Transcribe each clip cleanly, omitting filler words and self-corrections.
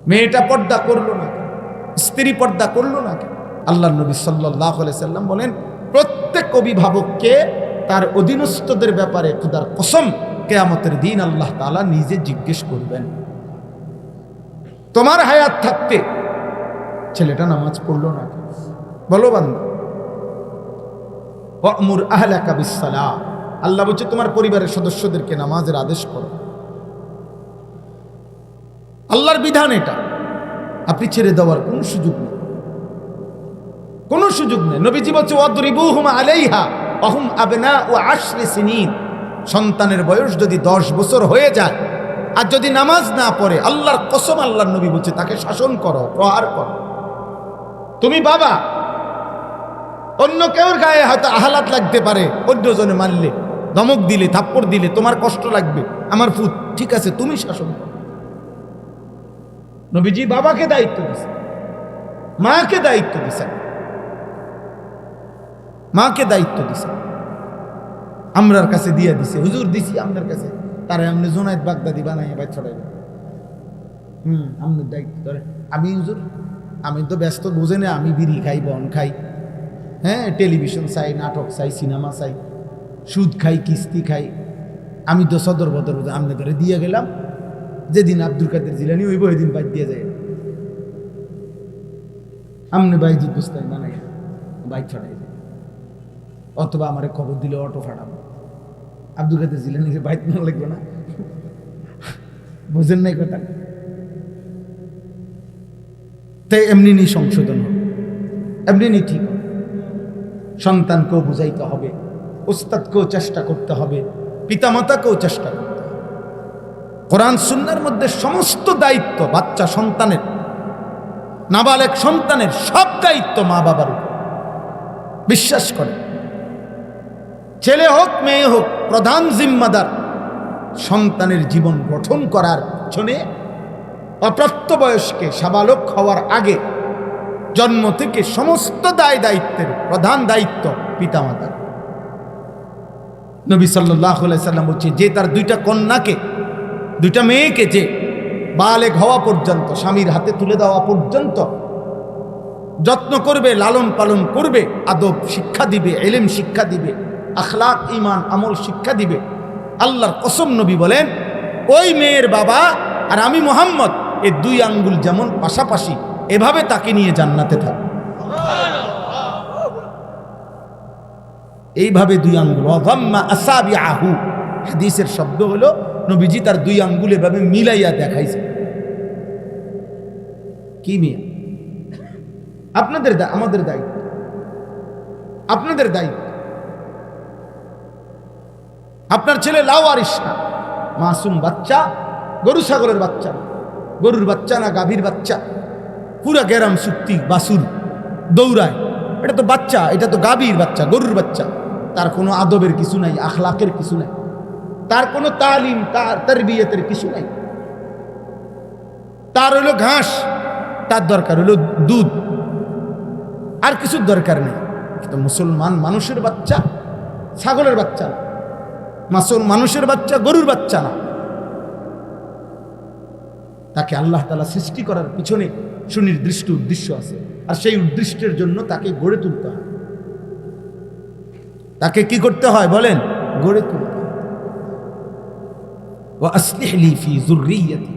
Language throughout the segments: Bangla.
মেয়েটা পর্দা করলো না, স্ত্রী পর্দা করলো না কেন? আল্লাহর নবী সাল্লাল্লাহু আলাইহি সাল্লাম বলেন, প্রত্যেক অভিভাবককে তার অধীনস্থদের ব্যাপারে খোদার কসম কিয়ামতের দিন আল্লাহ তাআলা নিজে জিজ্ঞেস করবেন। তোমার হায়াত থাকতে ছেলেটা নামাজ পড়লো না কেন? বলো বান্দা, ওয়া'মুর আহলাকা বিস-সালাহ, আল্লাহ বলছে তোমার পরিবারের সদস্যদেরকে নামাজের আদেশ করো। আল্লাহর বিধান এটা, আপনি ছেড়ে দেওয়ার কোন সুযোগ নেই, কোন সুযোগ নেই। নবীজি বলছে ওয়াদরিবুহুম আলাইহা ওয়াহুম আবনাউ 10 সিনিন, সন্তানের বয়স যদি 10 বছর হয়ে যায় আর যদি নামাজ না পড়ে, আল্লাহর কসম আল্লাহর নবী বলছে তাকে শাসন করো, প্রহার করো। তুমি বাবা, অন্য কেউর গায়ে হয়তো আহলাত লাগতে পারে, অন্যজনে মারলে, ধমক দিলে, থাপ্পড় দিলে তোমার কষ্ট লাগবে, আমার ফুট ঠিক আছে, তুমি শাসন করো। নবীজি বাবাকে দায়িত্ব দিয়েছেন, মাকে দায়িত্ব দিয়েছেন, মাকে দায়িত্ব দিয়েছেন, আমরার কাছে দিয়ে দিছে, হুজুর দিছি আপনার কাছে, তারা আপনি জোনায়েত বাগদাদি বানাইয়া বাইর ছড়াইবেন। আপনার দায়িত্ব ধরে, আমি হুজুর, আমি তো ব্যস্ত, বুঝে না, আমি বিড়ি খাই, বন খাই, হ্যাঁ, টেলিভিশন চাই, নাটক চাই, সিনেমা চাই, সুদ খাই, কিস্তি খাই, আমি তো সদর বদর আমনে ধরে দিয়ে গেলাম, যেদিন আব্দুল কাদের জিলানি হইব ওই দিন বাদ দিয়ে যায়, আমনে বাইজি বুঝতাই বানাই বাইক ছড়াই যায়, অথবা আমারে খবর দিলে অটো ফাটাবো, আব্দুল কাদের জিলানিকে বাইক না লাগবে না, বুঝেন নাই কথা। তাই এমনি নি সংশোধন হবে, এমনি নি ঠিক হবে। সন্তানকেও বুঝাইতে হবে, উস্তাদকেও চেষ্টা করতে হবে, পিতামাতাকেও চেষ্টা করতে হবে। কোরআন সুন্নাহর মধ্যে সমস্ত দায়িত্ব বাচ্চা সন্তানের, নাবালেগ সন্তানের সব দায়িত্ব মা বাবার উপর। বিশ্বাস করে, ছেলে হোক মেয়ে হোক, প্রধান জিম্মাদার সন্তানের জীবন গঠন করার পিছনে অপ্রাপ্তবয়স্কে সাবালক হওয়ার আগে জন্ম থেকে সমস্ত দায় দায়িত্বের প্রধান দায়িত্ব পিতামাতার। নবী সাল্লাল্লাহু আলাইহি সাল্লাম বলছে, যে তার দুইটা কন্যাকে, দুইটা মেয়েকে যে বালেগ হওয়া পর্যন্ত, স্বামীর হাতে তুলে দেওয়া পর্যন্ত যত্ন করবে, লালন পালন করবে, আদব শিক্ষা দিবে, ইলম শিক্ষা দিবে, আখলাক ঈমান আমল শিক্ষা দিবে, আল্লাহর কসম নবী বলেন, ওই মেয়ের বাবা আর আমি মুহাম্মদ এই দুই আঙ্গুল যেমন পাশাপাশি, এভাবে তাকে নিয়ে জান্নাতে থাকবে। এইভাবে দুই আঙ্গুল, ওয়াযাম্মা আসাবিআহু, হাদিসের শব্দ হলো নবীজি তার দুই আঙ্গুল এভাবে মিলাইয়া দেখাইছে। কি মিয়া, আপনাদের আমাদের দায়িত্ব, আপনাদের দায়িত্ব। আপনার ছেলে লাওয়ারিস না, মাসুম বাচ্চা, গরু ছাগলের বাচ্চা, গরুর বাচ্চা না, গাভীর বাচ্চা, পুরা গেরাম সুক্তি বাসুর দৌড়ায়, এটা তো বাচ্চা, এটা তো গাভীর বাচ্চা, গরুর বাচ্চা, তার কোনো আদবের কিছু নাই, আখলাকের কিছু নাই, তার কোনো তালিম, তার তারবিয়তের কিছু নাই, তার হলো ঘাস, তার দরকার হলো দুধ, আর কিছুর দরকার নেই। তো মুসলমান মানুষের বাচ্চা ছাগলের বাচ্চা না, মানুষের বাচ্চা গরুর বাচ্চা না। তাকে আল্লাহ তাআলা সৃষ্টি করার পিছনে সুনির্দিষ্ট উদ্দেশ্য আছে, আর সেই উদ্দেশ্যের জন্য তাকে গড়ে তুলতে হয়। তাকে কি করতে হয় বলেন? গড়ে তুলতে হয়। ওয়া আসলিহ লি ফি যুররিয়্যাতি,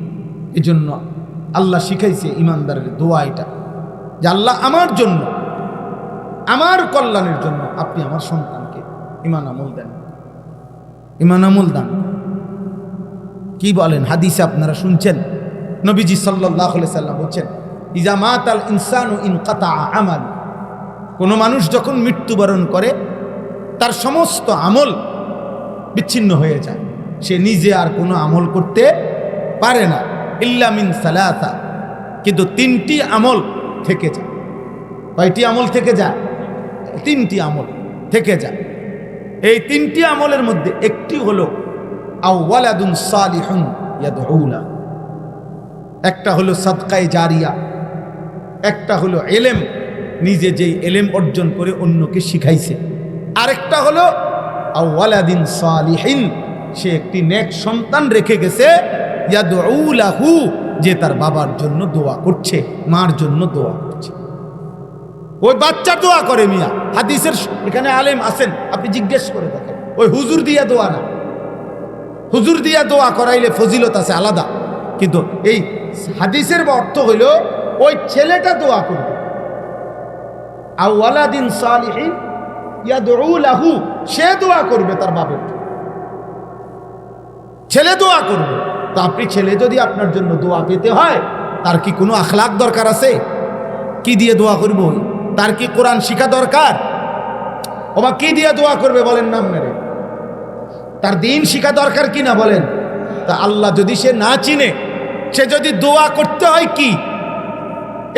এজন্য আল্লাহ শিখাইছে ইমানদারের দোয়া এটা, যে আল্লাহ আমার জন্য, আমার কল্যাণের জন্য আপনি আমার সন্তানকে ঈমান আমল দেন, ঈমান আমল দান। কি বলেন? হাদিসে আপনারা শুনছেন, নবীজি সাল্লাল্লাহু আলাইহি সাল্লাম বলেন, ইজা মাতাল ইনসানু ইনকাতা আমাল, কোন মানুষ যখন মৃত্যুবরণ করে তার সমস্ত আমল বিচ্ছিন্ন হয়ে যায়, সে নিজে আর কোনো আমল করতে পারে না, ইল্লা মিন সালাসা, কিন্তু তিনটি আমল থেকে যায়। কয়টি আমল থেকে যায়? তিনটি আমল থেকে যায়। এই তিনটি আমলের মধ্যে একটি হলো আওয়ালাদুন সালিহুন ইয়াদউ লা, একটা হলো সাদকায়ে জারিয়া, একটা হলো ইলম, নিজে যেই ইলম অর্জন করে অন্যকে শিখাইছে, আরেকটা হলো আওয়ালাদিন সালিহিন, সে একটি নেক সন্তান রেখে গেছে, ইয়াদউ লাহু, যে তার বাবার জন্য দোয়া করছে, মার জন্য দোয়া করছে। ওই বাচ্চা দোয়া করে মিয়া, হাদিসের এখানে আলেম আছেন, আপনি জিজ্ঞেস করে দেখেন। ওই হুজুর দিয়া দোয়া না, হুজুর দিয়া দোয়া করাইলে ফজিলত আছে আলাদা, কিন্তু এই হাদিসের অর্থ হইল ওই ছেলেটা দোয়া করবে। আও ওয়ালাদিন সালিহিন ইয়াদউ লাহু, সে দোয়া করবে তার বাবার জন্য, ছেলে দোয়া করবে। তো আপনি ছেলে যদি আপনার জন্য দোয়া পেতে হয়, তার কি কোনো আখলাক দরকার আছে? কি দিয়ে দোয়া করব? তার কি কোরআন শিখা দরকার? ওমা কি দিয়ে দোয়া করবে বলেন নাম মেরে? তার দিন শিখা দরকার কি না বলেন? তা আল্লাহ যদি সে না চিনে, সে যদি দোয়া করতে হয় কি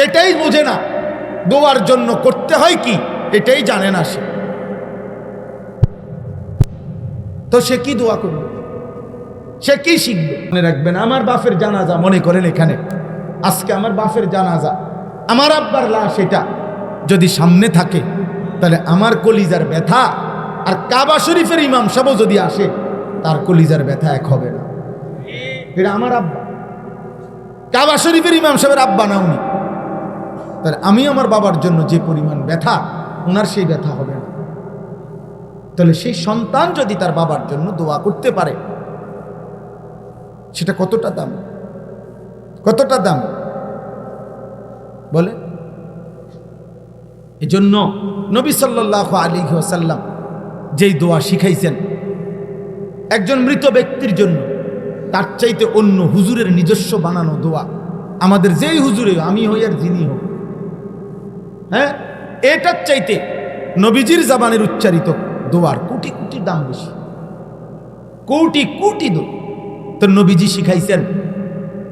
এটাই বুঝে না, দোয়ার জন্য করতে হয় কি এটাই জানে না সে, তো সে কি দোয়া করবে? সে কি শিখবে? মনে রাখবেন, আমার বাপের জানাজা, মনে করেন এখানে আজকে আমার বাপের জানাজা, আমার আব্বার লাশ এটা যদি সামনে থাকে, তাহলে আমার কলিজার ব্যথা আর কাবা শরীফের ইমাম সাহেব যদি আসে, তার কলিজার ব্যথা এক হবে না। এটা আমার আব্বা, কাবা শরীফের ইমাম সাহেবের আব্বা না উনি, তাহলে আমি আমার বাবার জন্য যে পরিমাণ ব্যথা, ওনার সেই ব্যথা হবে না। তাহলে সেই সন্তান যদি তার বাবার জন্য দোয়া করতে পারে, সেটা কতটা দাম, কতটা দাম বলে। এজন্য নবী সাল্লাল্লাহু আলাইহি ওয়াসাল্লাম যেই দোয়া শিখাইছেন একজন মৃত ব্যক্তির জন্য, তার চাইতে অন্য হুজুরের নিজস্ব বানানো দোয়া, আমাদের যেই হুজুরে, আমি হই আর যিনি হোক, হ্যাঁ, এটার চাইতে নবীজির জাবানের উচ্চারিত দোয়ার কোটি কোটি দাম বেশি, কোটি কোটি দোয়া। তো নবীজি শিখাইছেন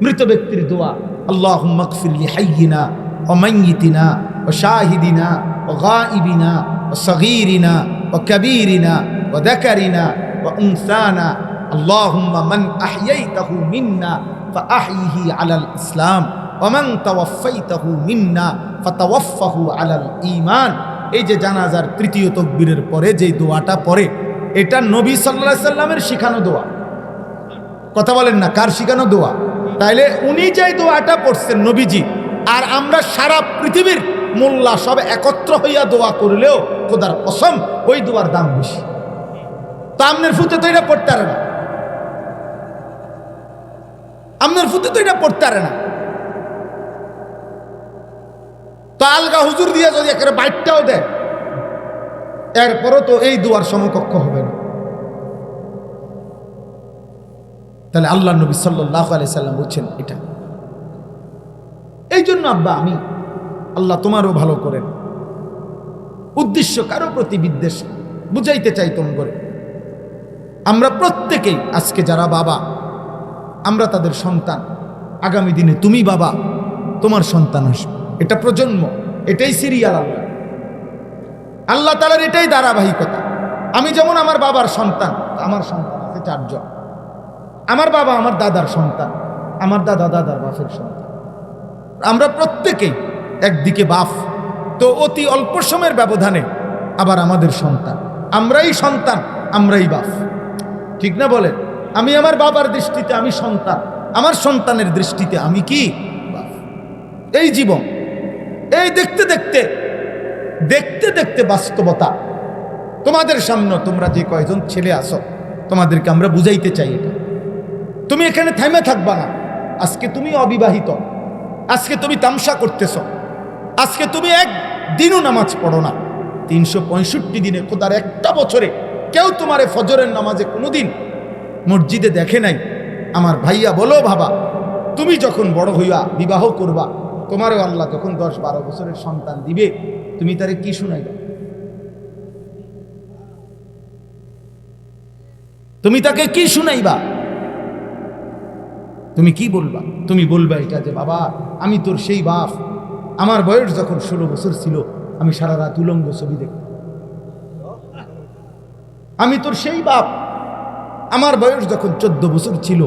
মৃত ব্যক্তির দোয়া, আল্লাহুম্মা গফির লি হাইয়িনা ওয়া মাইয়িতিনা ওয়া শাহিদিনা ওয়া গায়িবিনা ওয়া সগীরিনা ওয়া কাবীরিনা ওয়া যাকারিনা ওয়া উনসানা, আল্লাহুম্মা মান আহইয়াইতাহু মিন্না ফাআহইহি আলাল ইসলাম ওয়া মান তাওয়াফাইতাহু মিন্না ফাতাওয়াফাহু আলাল ঈমান। এই যে জানাজার তৃতীয় তাকবীরের পরে যে দোয়াটা পড়ে, এটা নবী সাল্লাল্লাহু আলাইহি সাল্লামের শিখানো দোয়া। কথা বলেন না, কার শিখানো দোয়া? তাইলে উনি যে দোয়াটা পড়ছেন নবীজি, আর আমরা সারা পৃথিবীর মোল্লা সব একত্র হইয়া দোয়া করলেও খোদার কসম ওই দোয়ার দাম বেশি। তো আমনের ফুতে তো এটা পড়তে পারে না, আমনের ফুতে তো এটা পড়তে পারে না। তো আলগা হুজুর দিয়ে যদি একেবারে বাইটটাও দেয়, এরপরও তো এই দোয়ার সমকক্ষ হবে না। তাহলে আল্লাহ নবী সাল্লাল্লাহু আলাইহি সাল্লাম বলছেন এটা। এই জন্য আব্বা, আমি আল্লাহ তোমারও ভালো করেন, উদ্দেশ্য কারো প্রতি বিদ্বেষ, বুঝাইতে চাই তোম করে। আমরা প্রত্যেকেই আজকে যারা বাবা, আমরা তাদের সন্তান, আগামী দিনে তুমি বাবা, তোমার সন্তান আসবে, এটা প্রজন্ম, এটাই সিরিয়াল। আল্লাহ তাআলার এটাই ধারাবাহিকতা। আমি যেমন আমার বাবার সন্তান, আমার সন্তান আছে 4 জন, আমার বাবা আমার দাদার সন্তান, আমার দাদা দাদার বাপের সন্তান, আমরা প্রত্যেকেই একদিকে বাপ, তো অতি অল্প সময়ের ব্যবধানে আবার আমাদের সন্তান, আমরাই সন্তান, আমরাই বাপ, ঠিক না বলেন? আমি আমার বাবার দৃষ্টিতে আমি সন্তান, আমার সন্তানের দৃষ্টিতে আমি কি বাপ। এই জীবন, এই দেখতে দেখতে দেখতে দেখতে বাস্তবতা তোমাদের সামনে, তোমরা যে কয়জন ছেলে আসো, তোমাদেরকে আমরা বুঝাইতে চাই এটা। তুমি এখানে থেমে থাকবা না। আজকে তুমি অবিবাহিত, আজকে তুমি তামসা করতেছ, আজকে তুমি একদিনও নামাজ পড়ো না, 365 দিনে খোদার একটা বছরে কেউ তোমারে ফজরের নামাজে কোনোদিন মসজিদে দেখে নাই। আমার ভাইয়া বলো বাবা, তুমি যখন বড় হইয়া বিবাহ করবা, তোমারও আল্লাহ যখন 10-12 বছরের সন্তান দিবে, তুমি তারে কি শুনাইবা? তুমি তাকে কি শুনাইবা? তুমি কি বলবা? তুমি বলবা এটা যে বাবা, আমি তোর সেই বাপ, আমার বয়স যখন 16 বছর ছিল, আমি সারা রাত উলঙ্গ ছবি দেখতাম। আমি তোর সেই বাপ, আমার বয়স যখন 14 বছর ছিল,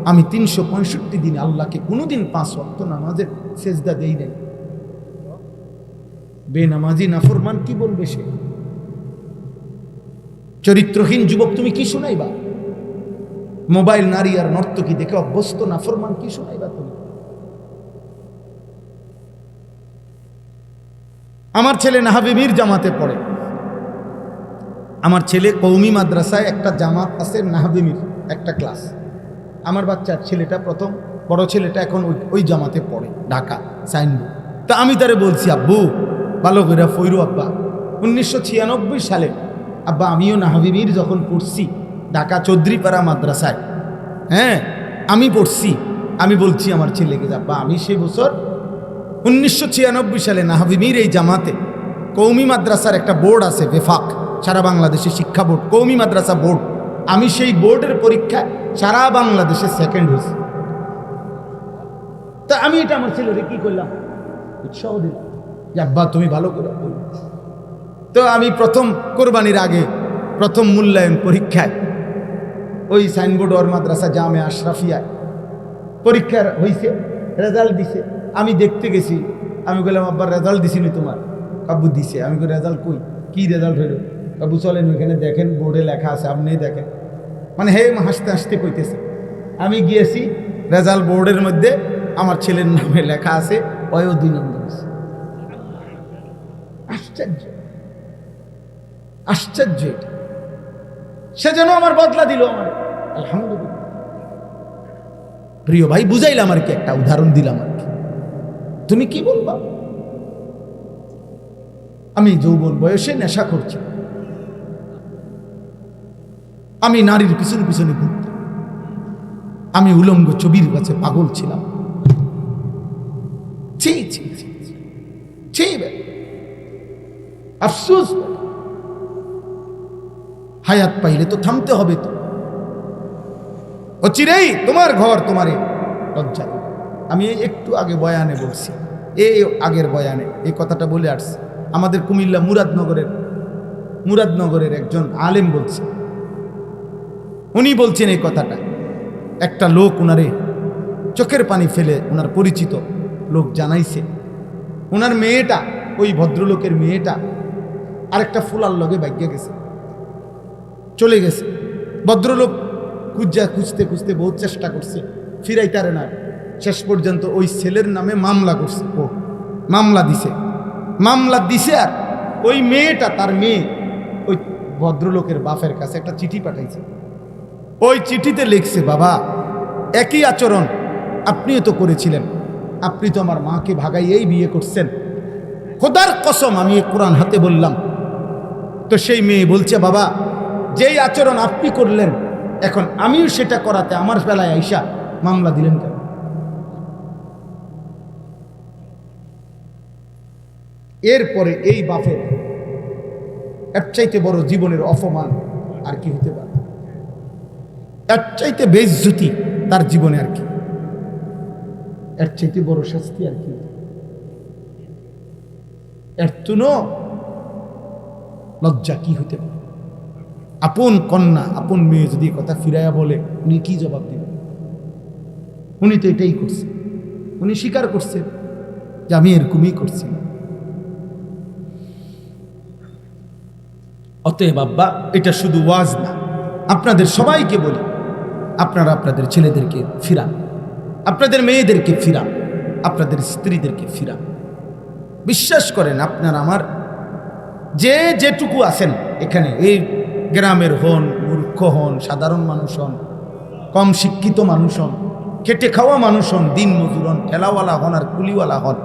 আমি 365 দিন আল্লাহকে কোনোদিন 5 ওয়াক্ত নামাজের সেজদা দেই নাই। বেনামাজি নাফরমান কি বলবে সে? চরিত্রহীন যুবক তুমি কি শুনাইবা? মোবাইল, নারী আর নর্তকী দেখে অভ্যস্ত নাফরমান কি শুনাইবা তুমি? আমার ছেলে নাহাবিমির জামাতে পড়ে। আমার ছেলে কৌমি মাদ্রাসায় একটা জামাত আছে, নাহাবিমির একটা ক্লাস। আমার বাচ্চার ছেলেটা প্রথম, বড় ছেলেটা এখন ওই জামাতে পড়ে, ঢাকা সাইনবোর্ড। তা আমি তারে বলছি, আব্বু ভালো করে ফইরু আব্বা। 1996 সালে আব্বা আমিও নাহাবিমির যখন পড়ছি ঢাকা চৌধুরীপাড়া মাদ্রাসায়, হ্যাঁ আমি পড়ছি, আমি বলছি আমার ছেলেকে, আব্বা আমি সেই বছর 1996 সালে নাহাবিমির এই জামাতে কৌমি মাদ্রাসার একটা বোর্ড আছে, বেফাক, সারা বাংলাদেশের শিক্ষা বোর্ড, কৌমি মাদ্রাসা বোর্ড, আমি সেই বোর্ডের পরীক্ষায় সারা বাংলাদেশে সেকেন্ড হয়েছি। তা আমি এটা আমার ছেলেরে কি করলাম, উৎসাহ দিলাম যে আব্বা তুমি ভালো করে পড়ো। তো আমি প্রথম কোরবানির আগে প্রথম মূল্যায়ন পরীক্ষায় ওই সাইনবোর্ড ওর মাদ্রাসা জামে আশরাফিয়ায় পরীক্ষার হয়েছে, রেজাল্ট দিছে। আমি দেখতে গেছি, আমি বললাম আব্বার রেজাল্ট দিছিনি তোমার? আব্বু দিছে। আমি বলি রেজাল্ট কই, কি রেজাল্ট হইল? আব্বু চলেন ওইখানে দেখেন, বোর্ডে লেখা আছে, আপনি দেখেন। মানে হে হাসতে হাসতে কইতেছে। আমি গিয়েছি, রেজাল্ট বোর্ডের মধ্যে আমার ছেলের নামে লেখা আছে, ওয়ও 2 নম্বর। আশ্চর্য, আশ্চর্য। এটা সে যেন আমার বদলা দিল আমার, আলহামদুলিল্লাহ। প্রিয় ভাই, বুঝাইলাম আর কি, একটা উদাহরণ দিলাম আর কি। তুমি কি বলবা? আমি যৌবন বয়সে নেশা করছি, আমি নারীর পিছনে পিছনে ঘুরতাম, আমি উলঙ্গ ছবির কাছে পাগল ছিলাম। ছি ছি ছি ছি, আফসোস। হায়াত পাইলে তো থামতে হবে, তো অচিরেই তোমার ঘর তোমারে লজ্জা। আমি একটু আগে বয়ানে বলছি, এই আগের বয়ানে এই কথাটা বলে আসছি। আমাদের কুমিল্লা মুরাদনগরের একজন আলেম বলছে, উনি বলছেন এই কথাটা। একটা লোক উনারে চোখের পানি ফেলে, উনার পরিচিত লোক জানাইছে, উনার মেয়েটা, ওই ভদ্রলোকের মেয়েটা আরেকটা ফুলার লগে ভাগ্যে গেছে, চলে গেছে। ভদ্রলোক খুঁজতে খুঁজতে বহুত চেষ্টা করছে, ফিরাইতারে না। শেষ পর্যন্ত ওই ছেলের নামে মামলা করছে, মামলা দিছে। আর ওই মেয়েটা, তার মেয়ে, ওই ভদ্রলোকের বাপের কাছে একটা চিঠি পাঠাইছে। ওই চিঠিতে লিখছে, বাবা একই আচরণ আপনিও তো করেছিলেন, আপনি তো আমার মাকে ভাগাইয়েই বিয়ে করছেন, খোদার কসম আমি কোরআন হাতে বললাম। তো সেই মেয়ে বলছে, বাবা যেই আচরণ আপনি করলেন, এখন আমিও সেটা করাতে আমার বেলায় আইসা মামলা দিলেন কেন? এরপরে এই বাপের এর চাইতে বড় জীবনের অপমান আর কি হতে পারে? এর চাইতে বেইজ্জতি তার জীবনে আর কি? এর চাইতে বড় শাস্তি আর কি? এর তুনো লজ্জা কি হতে পারে? আপন কন্যা, আপন মেয়ে যদি কথা ফিরাইয়া বলে, উনি কি জবাব দিবেন? উনি তো এটাই করছে, উনি স্বীকার করছে যে আমি এরকমই করছি। অতএব আব্বা, এটা শুধু ওয়াজ না, আপনাদের সবাইকে বলি, আপনারা আপনাদের ছেলেদেরকে ফিরান, আপনাদের মেয়েদেরকে ফিরান, আপনাদের স্ত্রীদেরকে ফিরান। বিশ্বাস করেন, আপনার আমার যে যেটুকু আছেন এখানে, এই গ্রামের হন, মূর্খ হন, সাধারণ মানুষ হন, কম শিক্ষিত মানুষ হন, খেটে খাওয়া মানুষ হন, দিন মজুর হন, ঠেলাওয়ালা হন আর কুলিওয়ালা হন,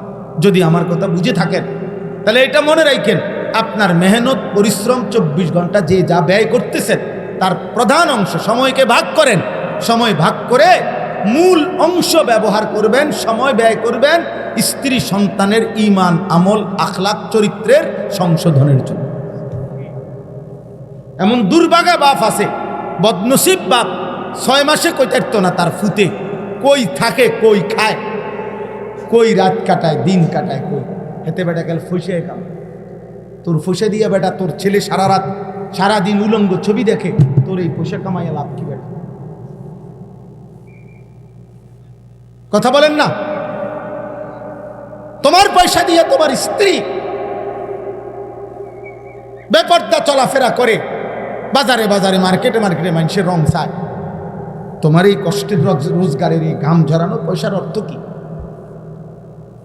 যদি আমার কথা বুঝে থাকেন, তাহলে এটা মনে রাখেন, আপনার মেহনত পরিশ্রম 24 ঘন্টা যে যা ব্যয় করতেছেন, তার প্রধান অংশ সময়কে ভাগ করেন। সময় ভাগ করে মূল অংশ ব্যবহার করবেন, সময় ব্যয় করবেন স্ত্রী সন্তানের ঈমান, আমল, আখলাক, চরিত্রের সংশোধনের জন্য। এমন দুর্ভাগা বাপ আছে, বদনসিব বাপ, 6 মাসে কইতারত না তার ফুতে কই থাকে, কই খায়, কই রাত কাটায়, দিন কাটায়, কই হেতে বেটা গেল ফসে কাম। তোর ফসে দিয়ে বেটা তোর ছেলে সারা রাত সারাদিন উলঙ্গ ছবি দেখে, তোর এই পয়সা কামাইয়া লাভ কি বেটা? কথা বলেন না? তোমার পয়সা দিয়ে তোমার স্ত্রী বেপরদা চলাফেরা করে, বাজারে বাজারে, মার্কেটে মার্কেটে মানুষের রং চায়। তোমার এই কষ্টের রোজগারের এই ঘাম ঝরানো পয়সার অর্থ কি?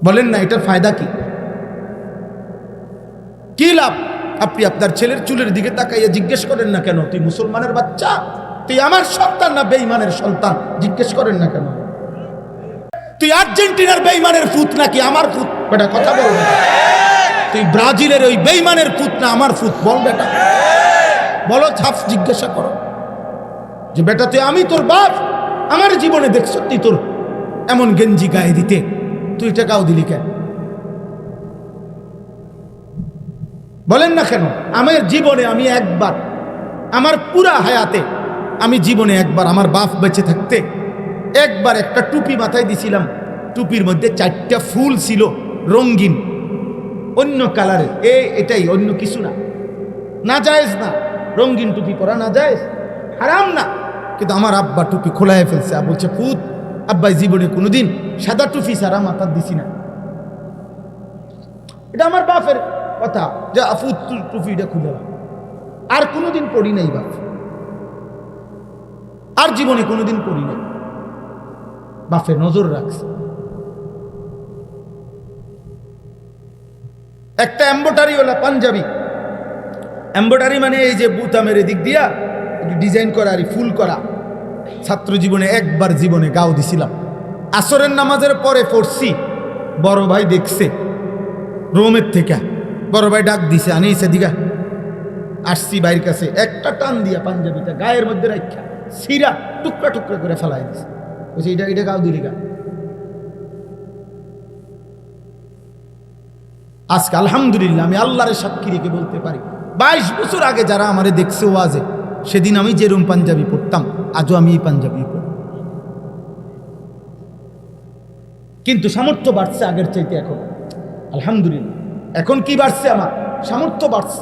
বলেন না, এটার ফায়দা কি? কি লাভ? আপনি আপনার ছেলের চুলের দিকে তাকাইয়া জিজ্ঞেস করেন না কেন তুই মুসলমানের বাচ্চা, তুই আমার সন্তান না বেঈমানের সন্তান? জিজ্ঞেস করেন না কেন? তুই আর্জেন্টিনার বেঈমানের পুত নাকি আমার পুত? বেটা কথা বল। তুই ব্রাজিলের ওই বেঈমানের পুত না আমার পুত? বল বেটা, বলো। ছাপ জিজ্ঞাসা করো যে বেটা তুই, আমি তোর বাপ, আমার জীবনে দেখছ তুই তোর এমন গেঞ্জি গায়ে দিতে, তুই এটা গাও দিলি কেন? বলেন না কেন? আমার জীবনে আমি একবার, আমার পুরা হায়াতে আমি জীবনে একবার, আমার বাপ বেঁচে থাকতে একবার একটা টুপি মাথায় দিছিলাম, টুপির মধ্যে 4টা ফুল ছিল রঙিন, অন্য কালারের। এটাই, অন্য কিছু না। না জায়েজ না, রঙিন টুপি পরা না জায়েজ, হারাম না। কিন্তু আমার আব্বা টুপি খোলায় ফেলছে, বলছে পুত, আব্বাই জীবনে কোনোদিন সাদা টুপি ছাড়া মাথা দিছি না। এটা আমার বাপের কথা যে আফু টুপিটা খুলে, আর কোনোদিন পড়ি নাই বাপ, আর জীবনে কোনোদিন পড়ি নাই। বাপের নজর রাখছে। একটা এম্বোটারিওয়ালা পাঞ্জাবি, এম্বোটারি মানে এই যে বুতামের দিক দিয়া ডিজাইন করা আর ফুল করা, ছাত্র জীবনে একবার জীবনে গাও দিছিলাম। আসরের নামাজের পরে পড়ছি, বড় ভাই দেখছে রোমের থেকে, বড় ভাই ডাক দিছে, আনিছে দিঘা। আসছি বাইরের কাছে, একটা টান দিয়া পাঞ্জাবিটা গায়ের মধ্যে রাখা সিরা টুকরা টুকরা করে ফেলাই দিছে। বলছে এটা গাও দিলি গা। আজকে আলহামদুলিল্লাহ আমি আল্লাহর সাক্ষী রেখে বলতে পারি, 22 বছর আগে যারা আমারে দেখছে ওয়াজে, সেদিন আমি যেরকম পাঞ্জাবি পড়তাম আজও আমি এই পাঞ্জাবি পড়ি। কিন্তু সামর্থ্য বাড়ছে আগের চাইতে এখন, আলহামদুলিল্লাহ। এখন কি বাড়ছে? আমার সামর্থ্য বাড়ছে,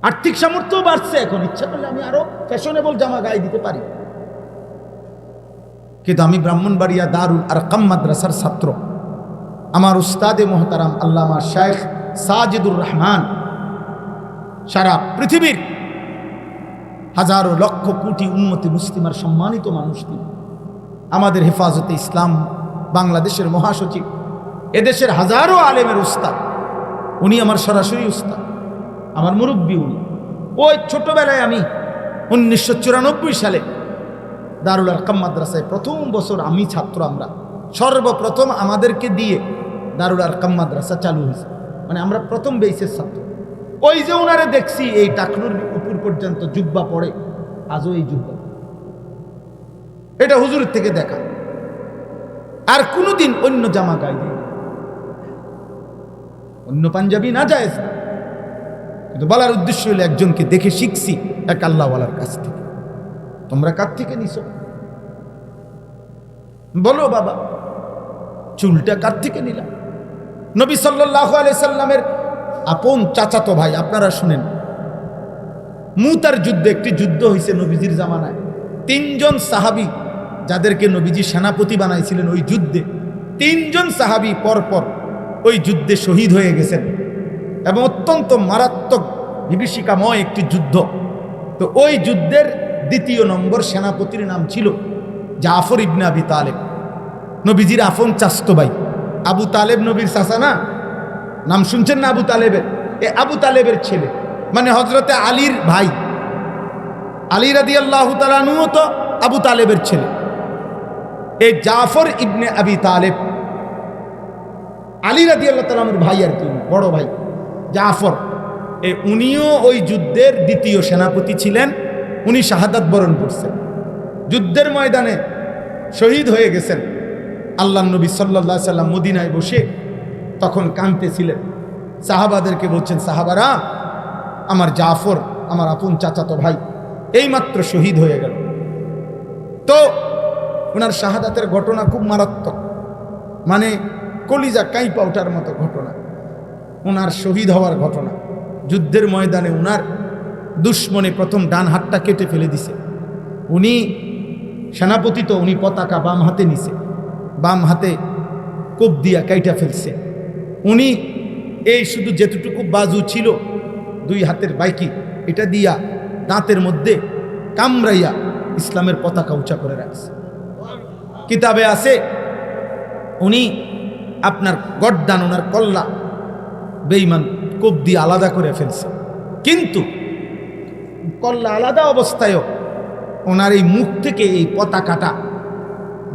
আর্থিক সামর্থ্য বাড়ছে। এখন ইচ্ছা করলে আমি আরো ফ্যাশনেবল জামা গায়ে দিতে পারি। কিন্তু আমি ব্রাহ্মণবাড়িয়া দারুল আরকাম মাদ্রাসার ছাত্র। আমার উস্তাদে মোহতারাম আল্লামা শেখ সাজিদুর রহমান সারা পৃথিবীর হাজারো লক্ষ কোটি উম্মতি মুসলিমার সম্মানিত মানুষ তিনি। আমাদের হেফাজতে ইসলাম বাংলাদেশের মহাসচিব, এদেশের হাজারো আলেমের উস্তাদ। উনি আমার সরাসরি উস্তাদ, আমার মুরব্বী উনি। ওই ছোটবেলায় আমি 1994 সালে দারুল আরকাম মাদ্রাসায় প্রথম বছর আমি ছাত্র, আমরা সর্বপ্রথম আমাদেরকে দিয়ে দারুল আরকাম মাদ্রাসা চালু হয়েছে, মানে আমরা প্রথম বেসের ছাত্র। ওই যে ওনারে দেখছি এই টাকনুর উপর পর্যন্ত জুব্বা পড়ে, আজও এই জুব্বা, এটা হুজুরের থেকে দেখা। আর কোনোদিন অন্য জামা গায়ে দেয়, অন্য পাঞ্জাবি না জায়েজ না। কিন্তু বলার উদ্দেশ্য হলো একজনকে দেখে শিখছি, এক আল্লাহওয়ালার কাছ থেকে। তোমরা কার থেকে নিছো? বলো বাবা, চুলটা কার থেকে নিলাম? নবী সাল্লাল্লাহু আলাইহি সাল্লামের আপন চাচাতো ভাই, আপনারা শুনেন, মুতার যুদ্ধে, একটি যুদ্ধ হয়েছে নবীজির জামানায়। 3 জন সাহাবী যাদেরকে নবীজি সেনাপতি বানাইছিলেন ওই যুদ্ধে, 3 জন সাহাবী পরপর ওই যুদ্ধে শহীদ হয়ে গেছেন, এবং অত্যন্ত মারাত্মক বিভীষিকাময় একটি যুদ্ধ। তো ওই যুদ্ধের 2 নম্বর সেনাপতির নাম ছিল জাফর ইবনে আবি তালেব, নবীজির আপন চাচতো ভাই। আবু তালেব নবীর চাচা না? নাম শুনছেন না আবু তালেবের? আবু তালেবের ছেলে, মানে হযরতে আলীর ভাই। আলী রাদিয়াল্লাহু তাআলা আনহু তো আবু তালেবের ছেলে। এই জাফর ইবনে আবি তালেব আলী রাদিয়াল্লাহু তাআলা আনহুর ভাই, আর কি বড় ভাই জাফর। উনিও ওই যুদ্ধের 2য় সেনাপতি ছিলেন। উনি শাহাদাত বরণ করছেন, যুদ্ধের ময়দানে শহীদ হয়ে গেছেন। আল্লাহ নবী সাল্লাল্লাহু আলাইহি সাল্লাম মদিনায় বসে তখন কাঁদতেছিলেন, সাহাবাদেরকে বলছেন, সাহাবারা, আমার জাফর, আমার আপন চাচাতো ভাই, এইমাত্র শহীদ হয়ে গেল। তো ওনার শাহাদাতের ঘটনা খুব মারাত্মক, মানে কলিজা কাঁইপা ওঠার মতো ঘটনা। ওনার শহীদ হওয়ার ঘটনা, যুদ্ধের ময়দানে ওনার দুশ্মনে প্রথম ডান হাতটা কেটে ফেলে দিছে। উনি সেনাপতি, তো উনি পতাকা বাম হাতে নিছে, বাম হাতে কোপ দিয়া কাইটা ফেলছে। উনি এই শুধু যেটুকু বাজু ছিল 2 হাতের বাইকি, এটা দিয়া দাঁতের মধ্যে কামড়াইয়া ইসলামের পতাকা উঁচা করে রাখছে। কিতাবে আছে উনি আপনার গর্দান, ওনার কল্লা বেঈমান কোপ দিয়ে আলাদা করে ফেলছে, কিন্তু কল্লা আলাদা অবস্থায়ও ওনার এই মুখ থেকে এই পতাকাটা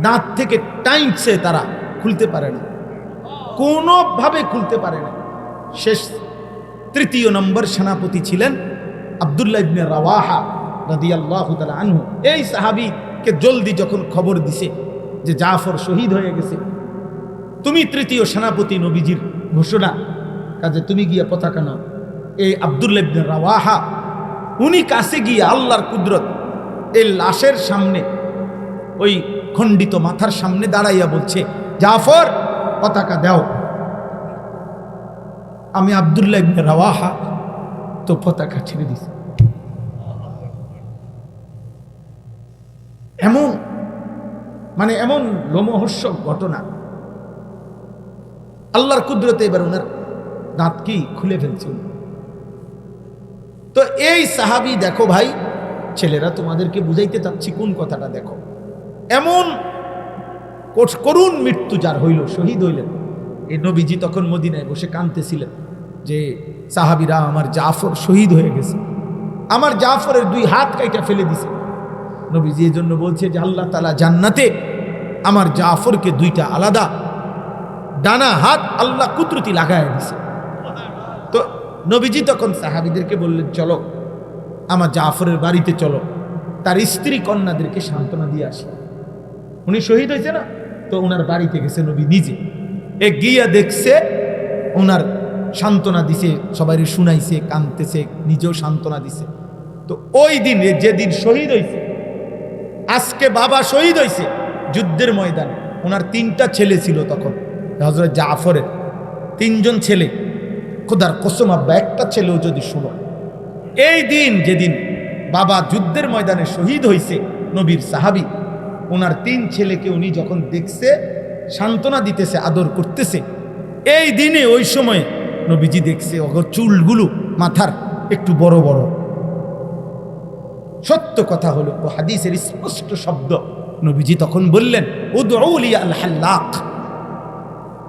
দাঁত থেকে টাইমছে, তারা খুলতে পারে না, কোনোভাবে খুলতে পারে না। শেষ 3 নম্বর সেনাপতি ছিলেন আব্দুল্লাহ ইবনে রাওয়াহা রাদিয়াল্লাহু তাআলা আনহু। এই সাহাবীকে জলদি যখন খবর দিছে যে জাফর শহীদ হয়ে গেছে, তুমি 3য় সেনাপতি, নবীজির ঘোষণা, কাজে তুমি গিয়ে পতাকা নাও। এই আব্দুল্লাহ ইবনে রাওয়াহা উনি কাছে গিয়ে আল্লাহর কুদরত এই লাশের সামনে, ওই খণ্ডিত মাথার সামনে দাঁড়াইয়া বলছে, জাফর পতাকা দাও। আমি আব্দুল্লাহ ইবনে রাওয়াহা তো পতাকা ছেড়ে দিছি। এমন এমন লোমহর্ষক ঘটনা, আল্লাহর কুদরতে এবার ওনার দাঁত কি খুলে ফেলছে। তো এই সাহাবী, দেখো ভাই ছেলেরা, তোমাদেরকে বুঝাইতে চাচ্ছি কোন কথাটা, দেখো এমন করুণ মৃত্যু যার হইল, শহীদ হইলেন। এই নবীজি তখন মদিনায় বসে কাঁদতেছিলেন যে সাহাবীরা, আমার জাফর শহীদ হয়ে গেছে, আমার জাফরের 2 হাত কাইটা ফেলে দিছে। নবীজি এই জন্য বলছে যে আল্লাহ তাআলা জান্নাতে আমার জাফরকে 2টা আলাদা ডানা হাত আল্লাহ কুদরতি লাগায় দিছে। তো নবীজি তখন সাহাবীদেরকে বললেন, চলো আমার জাফরের বাড়িতে চলো, তার স্ত্রী কন্যাদেরকে সান্ত্বনা দিয়ে আসি। উনি শহীদ হয়েছে না, তো ওনার বাড়িতে গেছে নবী নিজে, গিয়া দেখছে ওনার সান্ত্বনা দিছে, সবাই শুনাইছে, কাঁদতেছে, নিজেও সান্ত্বনা দিছে। তো ওই দিন, যেদিন শহীদ হয়েছে, আজকে বাবা শহীদ হয়েছে যুদ্ধের ময়দানে। ওনার 3টা ছেলে ছিল তখন, হযরত জাফরের 3জন ছেলে। খোদার কসম আব্বা, একটা ছেলেও যদি শুনো, এই দিন যেদিন বাবা যুদ্ধের ময়দানে শহীদ হয়েছে, নবীর সাহাবী, ওনার 3 ছেলেকে উনি যখন দেখছে, সান্ত্বনা দিতেছে, আদর করতেছে, এই দিনে ওই সময়ে নবীজি দেখছে ওগর চুলগুলো মাথার একটু বড় বড়। সত্য কথা হলো, ও হাদিসের স্পষ্ট শব্দ, নবীজি তখন বললেন, উদউ লি আল হাল্লাক,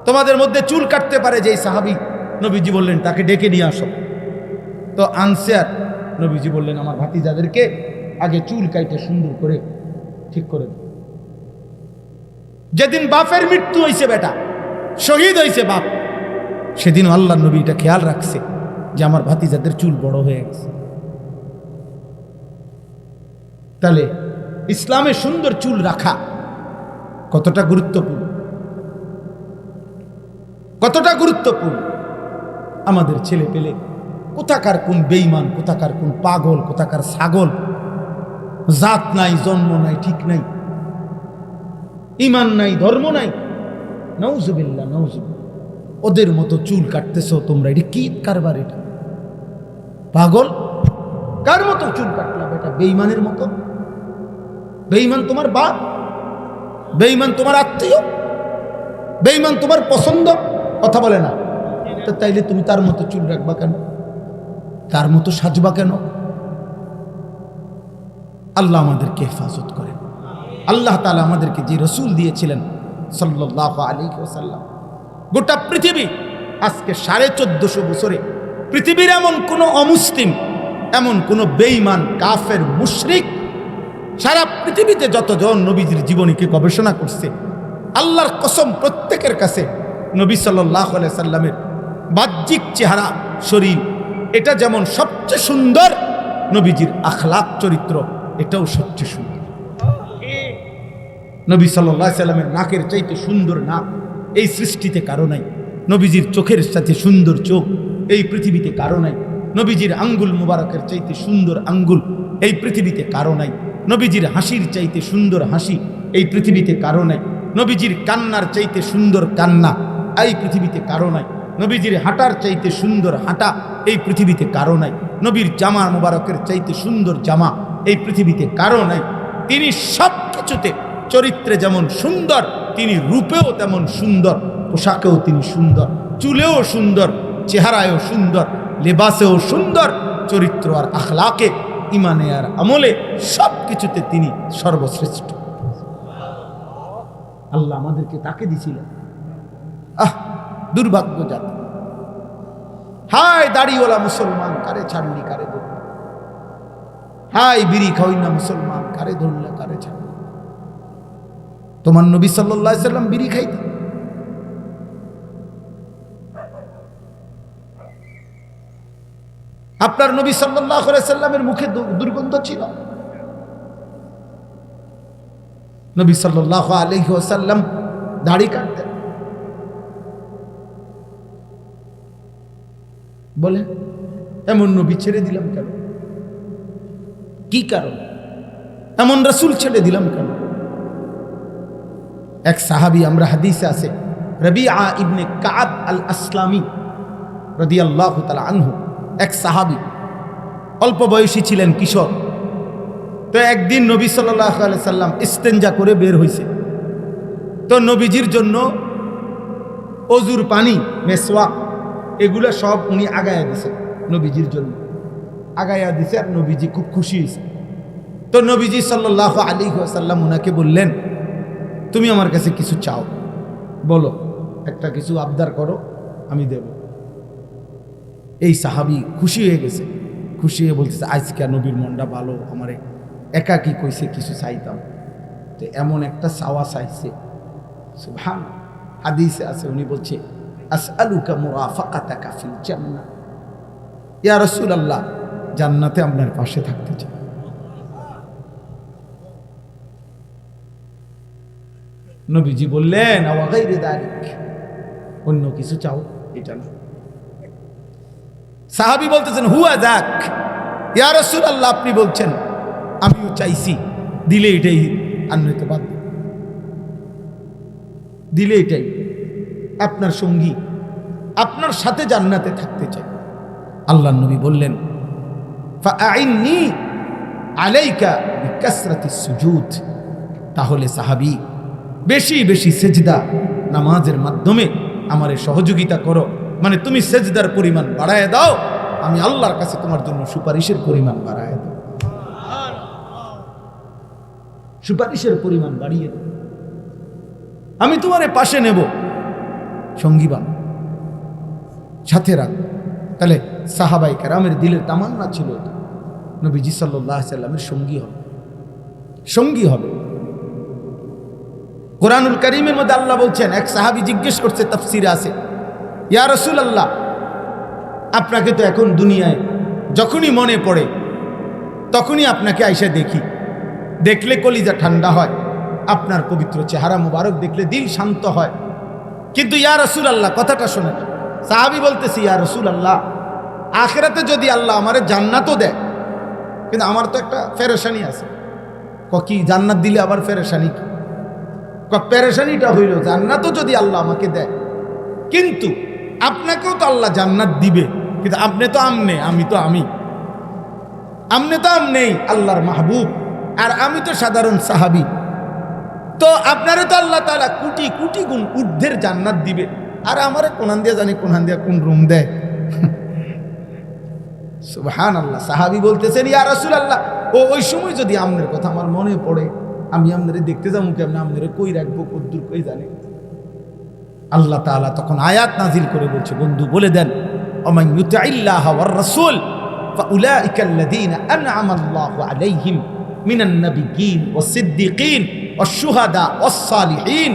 তোমাদের মধ্যে চুল কাটতে পারে যেই সাহাবী, নবীজি বললেন তাকে ডেকে নিয়ে আসো। তো আনছে, আর নবীজি বললেন, আমার ভাতিজাদেরকে আগে চুল কাইটে সুন্দর করে ঠিক করে দাও। যেদিন বাপের মৃত্যু হয়েছে, বেটা শহীদ হয়েছে বাপ, সেদিন আল্লাহ নবী এটা খেয়াল রাখছে যে আমার ভাতিজাদের চুল বড় হয়ে গেছে। তাহলে ইসলামে সুন্দর চুল রাখা কতটা গুরুত্বপূর্ণ, কতটা গুরুত্বপূর্ণ। আমাদের ছেলে পেলে কোথাকার কোন বেঈমান, কোথাকার কোন পাগল, কোথাকার ছাগল, জাত নাই, জন্ম নাই, ঠিক নাই, ঈমান নাই, ধর্ম নাই, নাউজুবিল্লাহ নাউজুবিল্লাহ, ওদের মতো চুল কাটতেছো তোমরা, এটা কি কারবার? এটা পাগল, কার মতো চুল কাটলাম? এটা বেঈমানের মতো। বেঈমান তোমার বাপ, বেঈমান তোমার আত্মীয়, বেঈমান তোমার পছন্দ, কথা বলে না, তো তাইলে তুমি তার মতো চুল রাখবা কেন? তার মতো সাজবা কেন? আল্লাহ আমাদেরকে হেফাজত করেন। আল্লাহ তাআলা আমাদেরকে যে রসুল দিয়েছিলেন সাল্লাল্লাহু আলাইহি ওয়াসাল্লাম, গোটা পৃথিবী আজকে 1450 বছরে পৃথিবীর এমন কোন অমুসলিম, এমন কোন বেঈমান, কাফের, মুশরিক, সারা পৃথিবীতে যতজন নবীজির জীবনীকে গবেষণা করছে, আল্লাহর কসম প্রত্যেকের কাছে নবী সাল্লাল্লাহু আলাইহি সাল্লামের বাহ্যিক চেহারা, শরীর, এটা যেমন সবচেয়ে সুন্দর, নবীজির আখলাক, চরিত্র, এটাও সবচেয়ে সুন্দর। নবী সাল্লাল্লাহু আলাইহি সাল্লামের নাকের চাইতে সুন্দর নাক এই সৃষ্টিতে কারো নাই। নবীজির চোখের সাথে সুন্দর চোখ এই পৃথিবীতে কারো নাই। নবীজির আঙ্গুল মুবারকের চাইতে সুন্দর আঙ্গুল এই পৃথিবীতে কারো নাই। নবীজির হাসির চাইতে সুন্দর হাসি এই পৃথিবীতে কারো নাই। নবীজির কান্নার চাইতে সুন্দর কান্না এই পৃথিবীতে কারো নাই। নবীজির হাঁটার চাইতে সুন্দর হাঁটা এই পৃথিবীতে কারো নাই। নবীর জামা মুবারকের চাইতে সুন্দর জামা এই পৃথিবীতে কারো নাই। তিনি সব কিছুতে, চরিত্রে যেমন সুন্দর, তিনি রূপেও তেমন সুন্দর, পোশাকেও তিনি সুন্দর, চুলেও সুন্দর, চেহারায়ও সুন্দর, লেবাসেও সুন্দর, চরিত্র আর আখলাকে, ইমানে আর আমলে সব কিছুতে তিনি সর্বশ্রেষ্ঠ। আল্লাহ আমাদেরকে তাকে দিয়েছিলেন। দুর্ভাগ্য জাতি, হায় দাড়িওয়ালা মুসলমান, কারে ছাড়লি কারে ধরলি, হায় বিড়ি খাওয়াই না মুসলমান, কারে ধরলে কারে ছাড়লি। তোমার নবী সাল্লাল্লাহু আলাইহি সাল্লাম বিড়ি খাইতেন। আপনার নবী সাল্লাল্লাহু আলাইহি সাল্লামের মুখে দুর্গন্ধ ছিল। নবী সাল্লাল্লাহু আলাইহি ওয়াসাল্লাম দাড়ি কাটতেন। বলে এমন নবী ছেড়ে দিলাম কেন? কি কারণ? এমন রাসূল ছেড়ে দিলাম কেন? এক সাহাবী, আমরা হাদিসে আছে, রবিআ ইবনে কাব আল আসলামী রাদিয়াল্লাহু তাআলা আনহু, এক সাহাবী, অল্প বয়সী ছিলেন, কিশোর। তো একদিন নবী সাল্লাল্লাহু আলাইহি সাল্লাম ইস্তেঞ্জা করে বের হইছে। তো নবীজির জন্য অজুর পানি, মেসওয়াক, এগুলা সব উনি আগায়া দিছে, নবীজির জন্য আগায়া দিছে। আর নবীজি খুব খুশি হয়েছে। তো নবীজি সাল্লাল্লাহু আলাইহি ওয়াসাল্লাম উনাকে বললেন, তুমি আমার কাছে কিছু চাও, বলো, একটা কিছু আবদার করো, আমি দেব। এই সাহাবী খুশি হয়ে গেছে, খুশি হয়ে বলতেছে, আজকে নবীর মনটা ভালো, আমারে একাকি কইছে কিছু চাইতাম, তো এমন একটা চাওয়া চাইছে। সুবহান, হাদিসে আছে, উনি বলছে, আসআলুকা মুরাফাকাতাকা ফিল জান্নাহ, ইয়া রাসূলুল্লাহ, জান্নাতে আপনার পাশে থাকতে চাই। নবীজি বললেন, আওয়া গায়রি যালিক, অন্য কিছু চাও, এটা না। সাহাবী বলতেছেন, হুয়া যাক, ইয়া রাসূলুল্লাহ, আপনি বলছেন, আমিও চাইছি, দিলে এটাই, আর নয়তো বাদ দিলে এটাই, আপনার সঙ্গী, আপনার সাথে জান্নাতে থাকতে চাই। আল্লাহর নবী বললেন, ফাআইন্নী আলাইকা বিকাসরাতিস সুজুদ, তাহলে সাহাবী বেশি বেশি সেজদা নামাজের মাধ্যমে আমারে সহযোগিতা করো, মানে তুমি সেজদার পরিমাণ বাড়ায় দাও, আমি আল্লাহর কাছে তোমার জন্য সুপারিশের পরিমাণ বাড়ায় দাও, সুপারিশের পরিমাণ বাড়িয়ে দাও, আমি তোমারে পাশে নেব, সঙ্গী বান সাথে রাখ। তাহলে সাহাবাই কেরামের দিলের তামান্না ছিল নবীজি সাল্লাল্লাহু আলাইহি সাল্লামের সঙ্গী হবে, সঙ্গী হবে। কোরআনুল কারীমের মধ্যে আল্লাহ বলছেন, এক সাহাবী জিজ্ঞেস করছে, তাফসীরে আছে, ইয়া রাসূলুল্লাহ, আপনাকে তো এখন দুনিয়ায় যখনই মনে পড়ে তখনই আপনাকে আইসা দেখি, দেখলে কলিজা ঠান্ডা হয়, আপনার পবিত্র চেহারা মুবারক দেখলে দিল শান্ত হয়, কিন্তু ইয়া রাসূলুল্লাহ, কথাটা শোনেন। সাহাবী বলতেছি, ইয়া রাসূলুল্লাহ, আখিরাতে যদি আল্লাহ আমারে জান্নাতও দেয়, কিন্তু আমার তো একটা পেরেশানি আছে। কি জান্নাত দিলে আবার পেরেশানি কি? পেরেশানিটা হইল, জান্নাতও যদি আল্লাহ আমাকে দেয়, কিন্তু আপনাকেও তো আল্লাহ জান্নাত দিবে, কিন্তু আপনি তো আমনে, আমি তো আমি, আমনে তো আমনেই আল্লাহর মাহবুব, আর আমি তো সাধারণ সাহাবী, তো আপনারে তো আল্লাহ তাআলা কোটি কোটি গুণ ঊর্ধ্বের জান্নাত দিবে, আর আমারে কোনহান দিয়ে জানি কোনহান দিয়ে কোন রুম দেয়। সুবহানাল্লাহ। সাহাবী বলতেছেন, ইয়া রাসূলুল্লাহ, ওই সময় যদি আমনের কথা আমার মনে পড়ে, আমি আপনারে দেখতে যাবো কেমন, আপনারে কই রাখবো, কদ্দুর কই জানে। আল্লাহ তাআলা তখন আয়াত নাজিল করে বলছে, বন্ধু বলে দেন, ওমান ইউতিইল্লাহ ওয়ার রাসূল ফাউলাইকা আল্লাযীনা আনআমা আল্লাহু আলাইহিম মিনান নাবিয়্যিন ওয়াস সিদ্দীকিন ওয়াশ শুহাদা ওয়াস সালিহিন।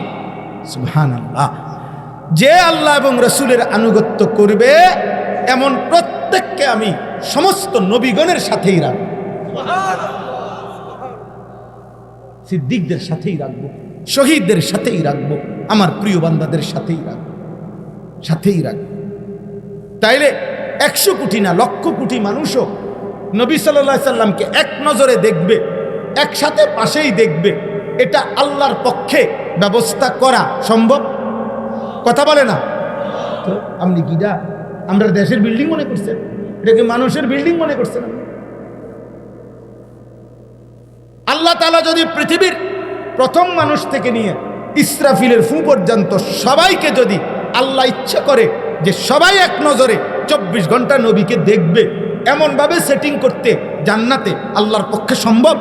সুবহানাল্লাহ। যে আল্লাহ এবং রাসূলের আনুগত্য করবে এমন প্রত্যেককে আমি সমস্ত নবীগণের সাথেই রাখবো, সিদ্দিকদের সাথেই রাখবো, শহীদদের সাথেই রাখবো, আমার প্রিয় বান্দাদের সাথেই রাখবো, সাথেই রাখবো। তাইলে 100 কোটি না, লক্ষ কোটি মানুষও নবী সাল্লাল্লাহু আলাইহি সাল্লামকে এক নজরে দেখবে, একসাথে পাশেই দেখবে, এটা আল্লাহর পক্ষে ব্যবস্থা করা সম্ভব? কথা বলে না তো? আপনি কিটা আমরা দেশের বিল্ডিং মনে করছেন? এটা কি মানুষের বিল্ডিং মনে করছেন? আল্লাহ তাআলা যদি পৃথিবীর প্রথম মানুষ থেকে নিয়ে ইসরাফিলের ফু পর্যন্ত সবাইকে যদি আল্লাহ ইচ্ছা করে যে সবাই এক নজরে 24 ঘন্টা নবীকে দেখবে, এমন ভাবে সেটিং করতে জান্নাতে আল্লাহর পক্ষে সম্ভব?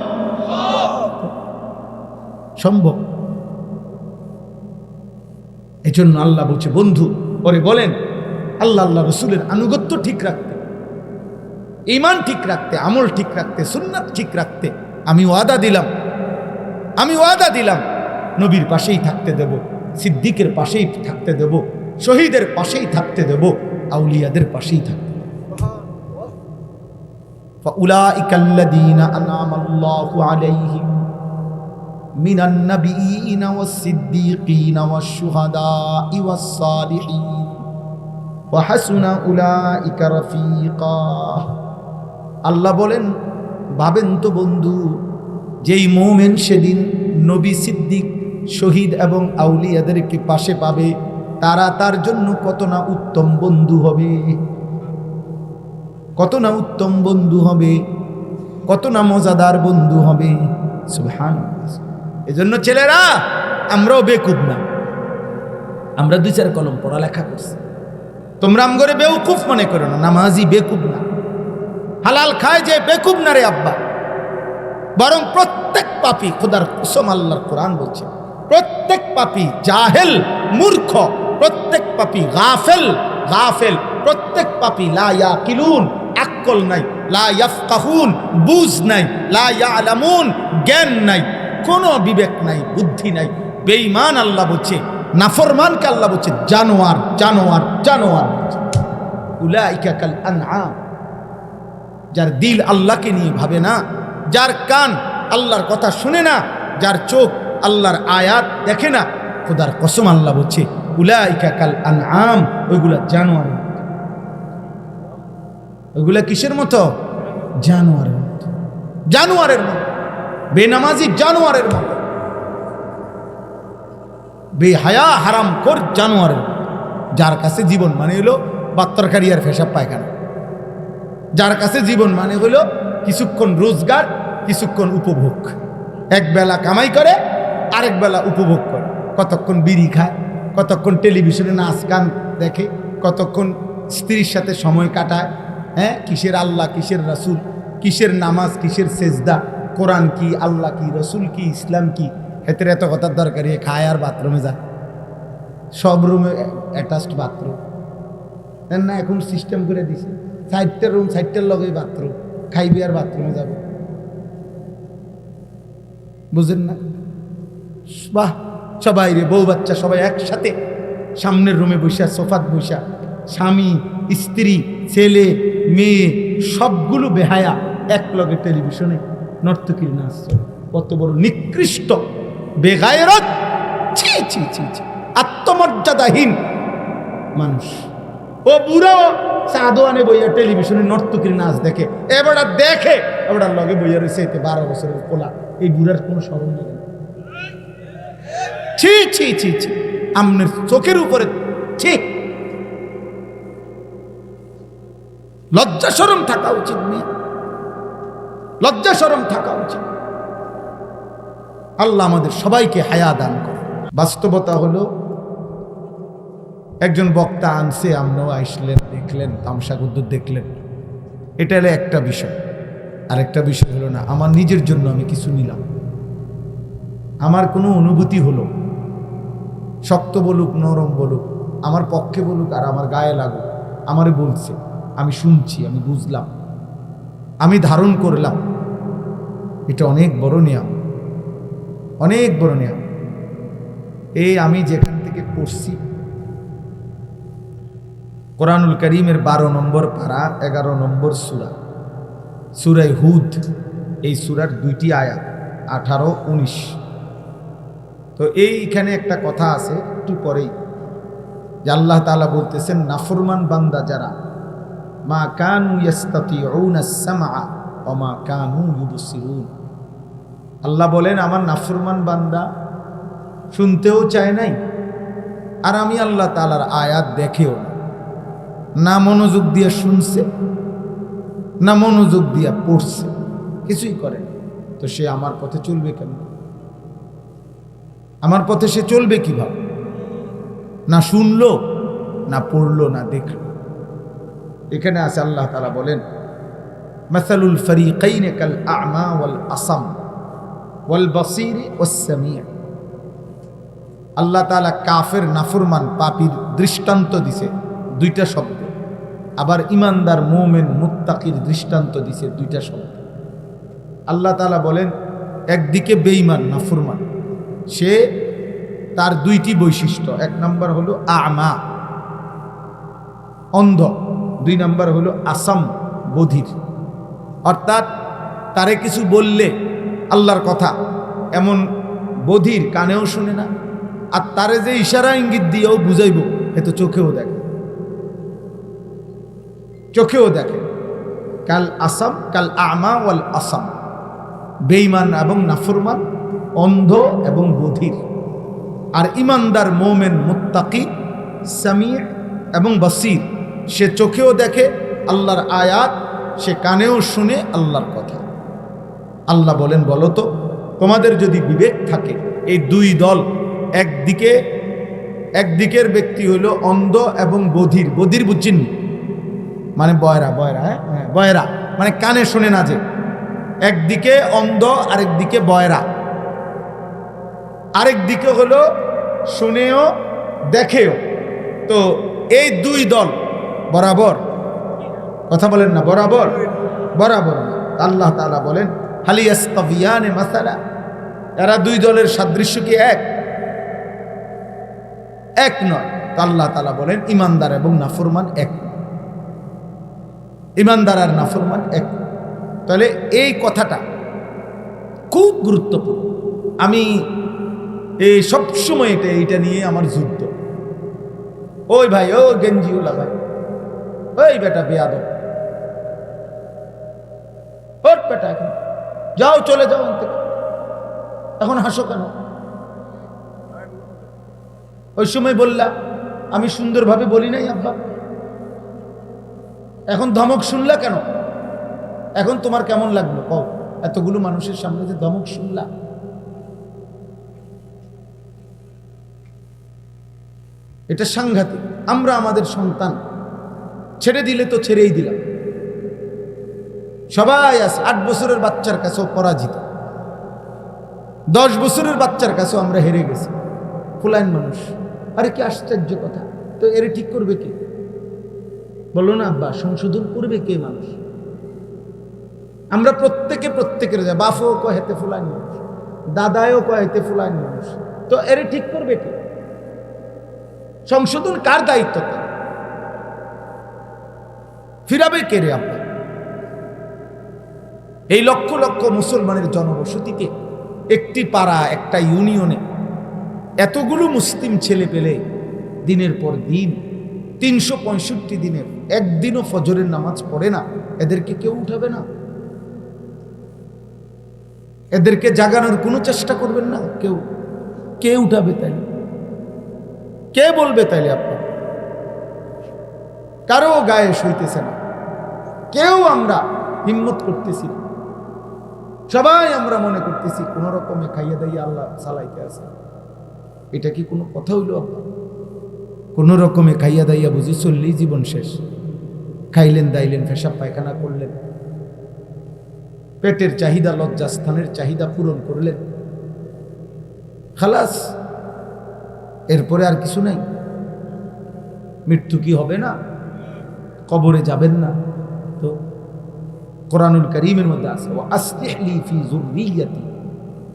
সম্ভব। এজন্য আল্লাহ বলছে, বন্ধু ওরে বলেন আল্লাহ আল্লাহ রসুলের আনুগত্য ঠিক রাখতে, ঈমান ঠিক রাখতে, আমল ঠিক রাখতে, সুন্নাত ঠিক রাখতে আমি ওয়াদা দিলাম নবীর পাশেই থাকতে দেব, সিদ্দিকের পাশেই থাকতে দেব, শহীদের পাশেই থাকতে দেব, আউলিয়াদের পাশেই থাকতে দেব। فأولئك الذين أنعم الله عليهم من النبيين والصديقين والشهداء والصالحين وحسن أولئك رفيقا। আল্লাহ বলেন, ভাবেন তো বন্ধু, যেই মুমিন সেদিন নবী, সিদ্দিক, শহীদ এবং আউলিয়াদেরকে পাশে পাবে, তারা তার জন্য কত না উত্তম বন্ধু হবে, কত না উত্তম বন্ধু হবে, কত না মজাদার বন্ধু হবে। সুবহানাল্লাহ। এজন্য ছেলেরা, আমরাও বেকুব না, আমরা 2-4 কলম পড়ালেখা করছি, তোমরা আমগরে বেউকুফ মনে করো না। নামাজি বেকুব না, হালাল খায় যে বেকুব না রে আব্বা, বরং প্রত্যেক পাপী, খোদার কসম আল্লাহর কোরআন বলছে, প্রত্যেক পাপী জাহেল, মূর্খ, প্রত্যেক পাপী গাফেল, প্রত্যেক পাপী লা ইয়াকিলুন, আকল নাই, লা ইয়াফকাহুন, বুঝ নাই, লা ইয়ালামুন, জ্ঞান নাই, কোনো বিবেক নাই, বুদ্ধি নাই, বেঈমান আল্লাহ বলছে, নাফরমানকে আল্লাহ বলছে জানোয়ার, জানোয়ার, জানোয়ার। উলাইকা কাল আনআম, যার দিল আল্লাহকে নিয়ে ভাবে না, যার কান আল্লাহর কথা শুনে না, যার চোখ আল্লাহর আয়াত দেখে না, খোদার কসম আল্লাহ বলছে উলাইকা কাল আনআম, ওইগুলা জানোয়ারের মতো। ওইগুলা কিসের মতো? জানোয়ারের মতো, জানোয়ারের মতো, বেনামাজি জানোয়ারের মতো, বেহায়া হারামখোর জানোয়ারের মতো। যার কাছে জীবন মানে হলো বাত্তরকারি আর পেশাব পায়খানা, যার কাছে জীবন মানে হলো কিছুক্ষণ রোজগার, কিছুক্ষণ উপভোগ, এক বেলা কামাই করে, আরেক বেলা উপভোগ করে, কতক্ষণ বিড়ি খায়, কতক্ষণ টেলিভিশনে নাচ গান দেখে, কতক্ষণ স্ত্রীর সাথে সময় কাটায়। হ্যাঁ, কিসের আল্লাহ, কিসের রাসূল, কিসের নামাজ, কিসের সেজদা, কোরআন কি, আল্লাহ কি, রসুল কি, ইসলাম কি, হেতের এত কথার দরকারি। খায় আর বাথরুমে যায়, সব রুমে অ্যাটাচড বাথরুম না, এখন সিস্টেম করে দিছে 4টা রুম, 4টার লগেই বাথরুম, খাইবি আর বাথরুমে যাবে, বুঝেন না? বাহ, সবাই রে, বউ বাচ্চা সবাই একসাথে সামনের রুমে বসা, সোফাত বসা, স্বামী, স্ত্রী, ছেলে, মেয়ে সবগুলো বেহায়া এক লগে টেলিভিশনে নর্তকীর নাচ চলে। কত বড় নিকৃষ্ট বেগায়রত, ছি ছি ছি ছি, আত্মমর্যাদাহীন মানুষ। ও বুড়ো সাদোয়ানে বইয়া টেলিভিশনে নর্তকীর নাচ দেখে, এবারটা দেখে, এবারটার লগে বইয়া রয়েছে 12 বছরের কোলা। এই বুড়ার কোনো স্মরণ নেই। ছি ছি ছি ছি, আমনের চোখের উপরে ছি। লজ্জা শরম থাকা উচিত, মেয়ে, লজ্জা শরম থাকা উচিত। আল্লাহ আমাদের সবাইকে হায়া দান করে। বাস্তবতা হলো, একজন বক্তা আনছে, আমরাও আসলেন, দেখলেন, তামসাগুদ্দুর দেখলেন, এটা হলো একটা বিষয়। আরেকটা বিষয় হলো না, আমার নিজের জন্য আমি কিছু নিলাম, আমার কোনো অনুভূতি হলো, শক্ত বলুক, নরম বলুক, আমার পক্ষে বলুক আর আমার গায়ে লাগুক, আমারে বলছে, আমি শুনছি, আমি বুঝলাম, আমি ধারণ করলাম, এটা অনেক বড় নিয়ম, অনেক বড় নিয়ম। এই আমি যেখান থেকে পড়ছি, কোরআনুল কারীমের 12 নম্বর পারা, 11 নম্বর সূরা, সূরা হুদ। এই সূরার 2টি আয়াত 18, 19। তো এইখানে একটা কথা আছে একটু পরেই, যে আল্লাহ তাআলা বলতেছেন, নাফরমান বান্দা যারা, মা কানু ইস্তাতিউনা আস-সামআ ওয়া মা কানু ইউবসিরুন। আল্লাহ বলেন, আমার নাফরমান বান্দা শুনতেও চায় নাই, আর আমি আল্লাহ তাআলার আয়াত দেখেও না, মনোযোগ দিয়ে শুনছে, না মনোযোগ দিয়ে পড়ছে, কিছুই করে। তো সে আমার পথে চলবে কেমন? আমার পথে সে চলবে কিভাবে? না শুনলো, না পড়লো, না দেখলো। এখানে আছে আল্লাহ তাআলা বলেন, মাসালুল ফরিকাইন কাল আ'মা ওয়াল আসাম ওয়াল বাসীর ওয়াস সামি'। আল্লাহ তাআলা কাফের, নাফরমান, পাপীর দৃষ্টান্ত দিছে দুইটা শব্দ। আবার ইমানদার মুমিন মুত্তাকির দৃষ্টান্ত দিছে দুইটা শব্দ। আল্লাহ তাআলা বলেন একদিকে বেঈমান নাফরমান, সে তার দুইটি বৈশিষ্ট্য, এক নাম্বার হলো আমা অন্ধ, দুই নাম্বার হলো আসাম বধির। অর্থাৎ তারে কিছু বললে আল্লাহর কথা এমন বধির, কানেও শুনে না, আর তারে যে ইশারা ইঙ্গিত দিয়েও বুঝাইব এ তো চোখেও দেখে, চোখেও দেখে। কাল আসাম কাল আমা ওয়াল আসাম, বেঈমান এবং নাফরমান অন্ধ এবং বধির। আর ইমানদার মুমিন মুত্তাকি সামি' এবং বসির, সে চোখেও দেখে আল্লাহর আয়াত, সে কানেও শুনে আল্লাহর কথা। আল্লাহ বলেন বলো তো তোমাদের যদি বিবেক থাকে, এই দুই দল, একদিকের ব্যক্তি হলো অন্ধ এবং বধির। বধির বুঝছেন মানে বয়রা, বয়রা মানে কানে শুনে না, যে একদিকে অন্ধ আরেকদিকে বয়রা, আরেকদিকে হলো শুনেও দেখেও। তো এই দুই দল বরাবর, কথা বলেন না বরাবর, বরাবর। আল্লাহ তাআলা বলেন হাল ইয়াস্তাবিয়ানে মাসালা, এরা দুই দলের সাদৃশ্য কি এক নয়। আল্লাহ তাআলা বলেন ইমানদার এবং নাফরমান এক, ইমানদার আর নাফরমান এক। তাহলে এই কথাটা খুব গুরুত্বপূর্ণ। আমি এই সবসময় এইটা নিয়ে আমার যুদ্ধ। ওই ভাই, ও গেঞ্জিওলা ভাই, ওই বেটা বেয়াদব, ওর বেটা এখন যাও, চলে যাও থেকে, এখন হাসো কেন? ওই সময় বললা আমি সুন্দরভাবে বলি নাই আব্বা, এখন ধমক শুনলা কেন? এখন তোমার কেমন লাগলো কও? এতগুলো মানুষের সামনে যে ধমক শুনলা, এটা সাংঘাতিক। আমরা আমাদের সন্তান ছেড়ে দিলে তো ছেড়েই দিলাম, সবাই আছে। 8 বছরের বাচ্চার কাছেও পরাজিত, 10 বছরের বাচ্চার কাছেও আমরা হেরে গেছি। ফুলাইন মানুষ, আরে কি আশ্চর্য কথা! তো এর ঠিক করবে কে? বলো না আব্বা, সংশোধন করবে কে? মানুষ। আমরা প্রত্যেকের যায়, বাপও কয় হেতে ফুলাইন মানুষ, দাদায়ও কয় হেতে ফুলাইন মানুষ, তো এর ঠিক করবে কে? সংশোধন কার দায়িত্ব? ফিরাবে কে রে আব্বা? এই লক্ষ লক্ষ মুসলমানের জনবসতিতে, একটি পাড়া, একটা ইউনিয়নে এতগুলো মুসলিম ছেলে পেলে দিনের পর দিন 365 দিনের একদিনও ফজরের নামাজ পড়ে না, এদেরকে কেউ উঠাবে না? এদেরকে জাগানোর কোনো চেষ্টা করবেন না কেউ? কে উঠাবে তাইলে? কে বলবে তাইলে? আপনার কারো গায়ে সইতেছে না, কেউ আমরা হিম্মত করতেছি না, সবাই আমরা মনে করতেছি কোন রকমে খাইয়া দাইয়া আল্লাহ চালাইতে আছে। এটা কি কোনো কথা হইল? আব্বা কোন রকমে খাইয়া দাইয়া বুঝি চললেই জীবন শেষ। খাইলেন দাইলেন, পেশাব পায়খানা করলেন, পেটের চাহিদা, লজ্জাস্থানের চাহিদা পূরণ করলেন, খালাস, এরপরে আর কিছু নাই। মৃত্যু কি হবে না? কবরে যাবেন না? তো কোরআনুল কারীমের মধ্যে আছে ওয়া আসলিহ লি ফি যুররিয়াতি,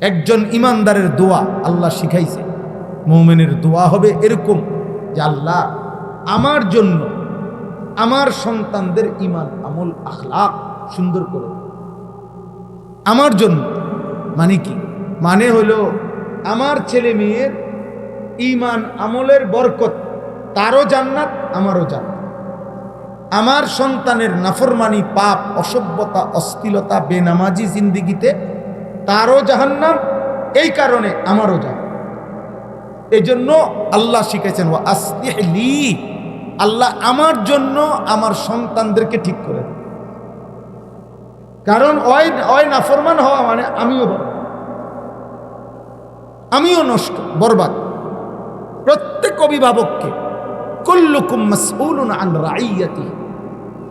একজন ইমানদারের দোয়া আল্লাহ শিখাইছে। মুমিনের দোয়া হবে এরকম যে আল্লাহ আমার জন্য আমার সন্তানদের ঈমান আমল আখলাক সুন্দর করে, আমার জন্য। মানে কি? মানে হলো আমার ছেলে মেয়ের ঈমান আমলের বরকত, তারও জান্নাত আমারও জান্নাত। আমার সন্তানের নাফরমানি, পাপ, অসভ্যতা, অশ্লীলতা, বেনামাজি জিন্দিগিতে তারও জাহান্নাম, এই কারণে আমারও জাহান্নাম। এই জন্য আল্লাহ শিখেছেন ওয়া আসলিহ লি, আল্লাহ আমার জন্য আমার সন্তানদেরকে ঠিক করে দেন। কারণ ওই নাফরমান হওয়া মানে আমিও নষ্ট, বরবাদ। প্রত্যেক অভিভাবককে কুল্লুকুম মাসউলুন আন রাইয়াতি,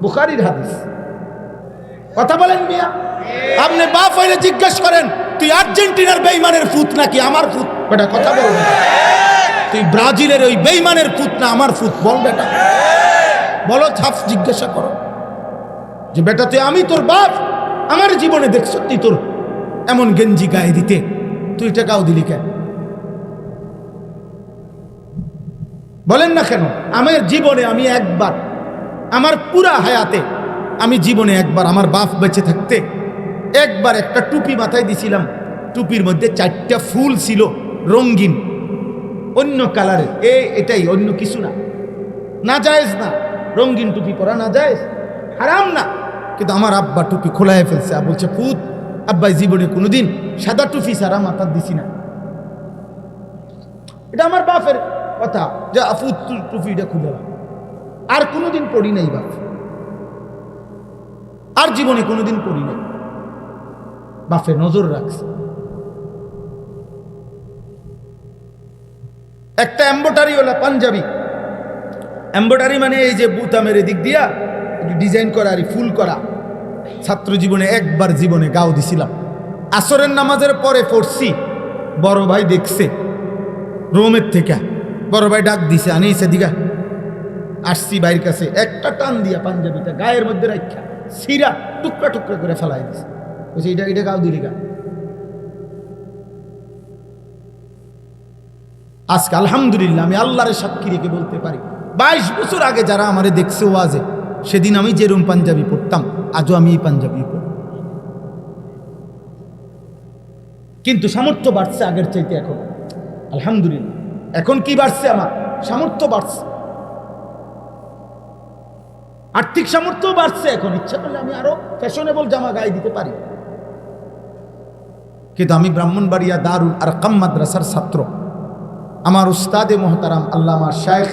বুখারীর হাদিস। কথা বলেন মিয়া, আপনি বাপ হইলে জিজ্ঞেস করেন তুই আর্জেন্টিনার বেঈমানের ফুত নাকি আমার ফুত? বেটা কথা বলবে। তুই ব্রাজিলের ওই বেঈমানের ফুত না আমার ফুত? বল বেটা। বলো, ছাপ জিজ্ঞাসা করো যে বেটা তুই, আমি তোর বাপ, আমার জীবনে দেখছ তুই তোর এমন গেঞ্জি গায়ে দিতে, তুই টাকাও দিলি কেন? বলেন না কেন? আমার জীবনে আমি একবার, আমার পুরা হায়াতে আমি জীবনে একবার আমার বাপ বেঁচে থাকতে একবার একটা টুপি মাথায় দিছিলাম, টুপির মধ্যে 4টা ফুল ছিল রঙিন, অন্য কালারের। এটাই, অন্য কিছু না। না জায়েজ না, রঙিন টুপি পরা না জায়েজ, হারাম না। কিন্তু আমার আব্বা টুপি খোলায় ফেলছে, আর বলছে পুত, আব্বাই জীবনে কোনোদিন সাদা টুপি সারা মাথা দিছি না। এটা আমার বাপের কথা যে আফুত টুপিটা খুলে, আর কোনোদিন পড়ি নাই বাপ, আর জীবনে কোনোদিন পড়ি নাই। বাপে নজর রাখছে। একটা এম্বোটারিওয়ালা পাঞ্জাবি, এম্বোটারি মানে এই যে বুতামের দিক দিয়া ডিজাইন করা আর ফুল করা, ছাত্র জীবনে একবার জীবনে গাও দিছিলাম। আসরের নামাজের পরে পড়ছি, বড় ভাই দেখছে রোমের থেকে, বড় ভাই ডাক দিছে, আনিছে দিঘা। আসছি ভাইয়ের কাছে, একটা টান দিয়া পাঞ্জাবিটা গায়ের মধ্যে রাখা সিরা টুকরা টুকরা করে ফেলাই দিছে। বলছে এটা গাও দিলি গা। আজকে আলহামদুলিল্লাহ আমি আল্লাহর সাক্ষী রেখে বলতে পারি, 22 বছর আগে যারা আমারে দেখছে ওয়াজে, সেদিন আমি যেরকম পাঞ্জাবি পড়তাম, আজও আমি এই পাঞ্জাবি পড়ি। কিন্তু সামর্থ্য বাড়ছে আগের চাইতে এখন, আলহামদুলিল্লাহ। এখন কি বাড়ছে? আমার সামর্থ্য বাড়ছে, আর্থিক সামর্থ্য বাড়ছে। এখন ইচ্ছা করলে আমি আরো ফ্যাশনেবল জামা গায়ে দিতে পারি। কিন্তু আমি ব্রাহ্মণবাড়িয়া দারুল আরকাম মাদ্রাসার ছাত্র। আমার উস্তাদে মোহতারাম আল্লামা শেখ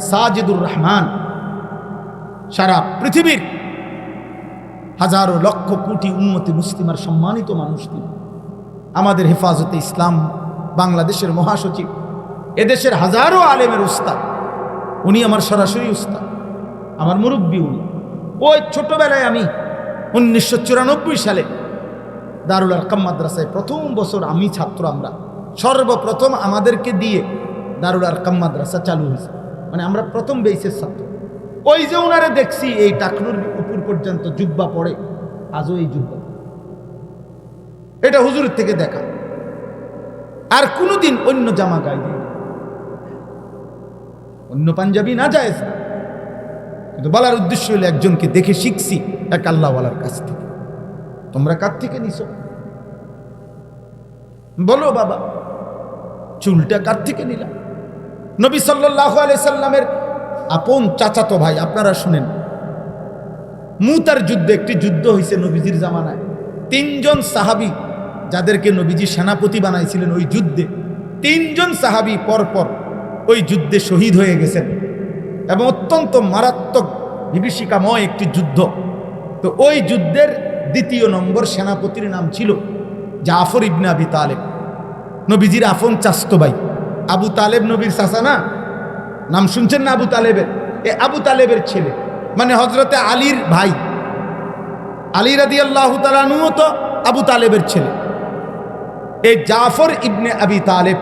সাজিদুর রহমান সারা পৃথিবীর হাজারো লক্ষ কোটি উম্মতি মুসলিমার সম্মানিত মানুষ তিনি। আমাদের হেফাজতে ইসলাম বাংলাদেশের মহাসচিব, এদেশের হাজারো আলেমের উস্তাদ। উনি আমার সরাসরি উস্তাদ, আমার মুরব্বী উনি। ওই ছোটবেলায় আমি 1994 সালে দারুল আরকাম মাদ্রাসায় প্রথম বছর আমি ছাত্র, আমরা সর্বপ্রথম আমাদেরকে দিয়ে দারুল আরকাম মাদ্রাসা চালু হয়েছে, মানে আমরা প্রথম বেসের ছাত্র। ওই যে ওনারে দেখছি এই টাকনুর উপর পর্যন্ত জুব্বা পড়ে, আজও এই জুব্বা, এটা হুজুরের থেকে দেখা। আর কোনোদিন অন্য জামা গায়ে দিই, অন্য পাঞ্জাবি না জায়েজ না। কিন্তু বলার উদ্দেশ্য হলো একজনকে দেখে শিখছি, এক আল্লাহওয়ালার কাছ থেকে। তোমরা কার থেকে নিছো? বলো বাবা, চুলটা কার থেকে নিলাম? নবী সাল্লাল্লাহু আলাইহি সাল্লামের আপন চাচাতো ভাই, আপনারা শুনেন, মুতার যুদ্ধে, একটি যুদ্ধ হয়েছে নবীজির জামানায়। 3 জন সাহাবী যাদেরকে নবীজি সেনাপতি বানাইছিলেন ওই যুদ্ধে, 3 জন সাহাবী পরপর ওই যুদ্ধে শহীদ হয়ে গেছেন, এবং অত্যন্ত মারাত্মক বিভীষিকাময় একটি যুদ্ধ। তো ওই যুদ্ধের 2 নম্বর সেনাপতির নাম ছিল জাফর ইবনে আবি তালেব, নবীজির আপন চাচতো ভাই। আবু তালেব নবীর চাচা না? নাম শুনছেন না আবু তালেবের? এ আবু তালেবের ছেলে, মানে হযরতে আলীর ভাই। আলী রাদিয়াল্লাহু তাআলা আনহু তো আবু তালেবের ছেলে। এই জাফর ইবনে আবি তালেব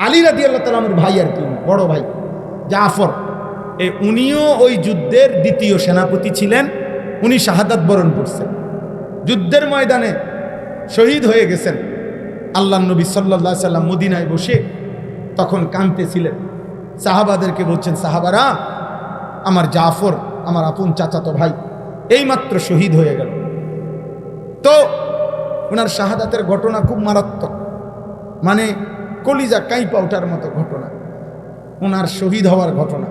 আলী রাদিয়াল্লাহু তাআলা আনহুর ভাই, আর কি বড় ভাই জাফর। উনিও ওই যুদ্ধের 2য় সেনাপতি ছিলেন। উনি শাহাদাত বরণ করছেন, যুদ্ধের ময়দানে শহীদ হয়ে গেছেন। আল্লাহর নবী সাল্লাল্লাহু আলাইহি সাল্লাম মদিনায় বসে তখন কাঁদতেছিলেন, সাহাবাদেরকে বলছেন, সাহাবারা, আমার জাফর, আমার আপন চাচাতো ভাই, এইমাত্র শহীদ হয়ে গেল। তো ওনার শাহাদাতের ঘটনা খুব মারাত্মক, মানে কলিজা কাঁইপা ওঠার মতো ঘটনা। ওনার শহীদ হওয়ার ঘটনা,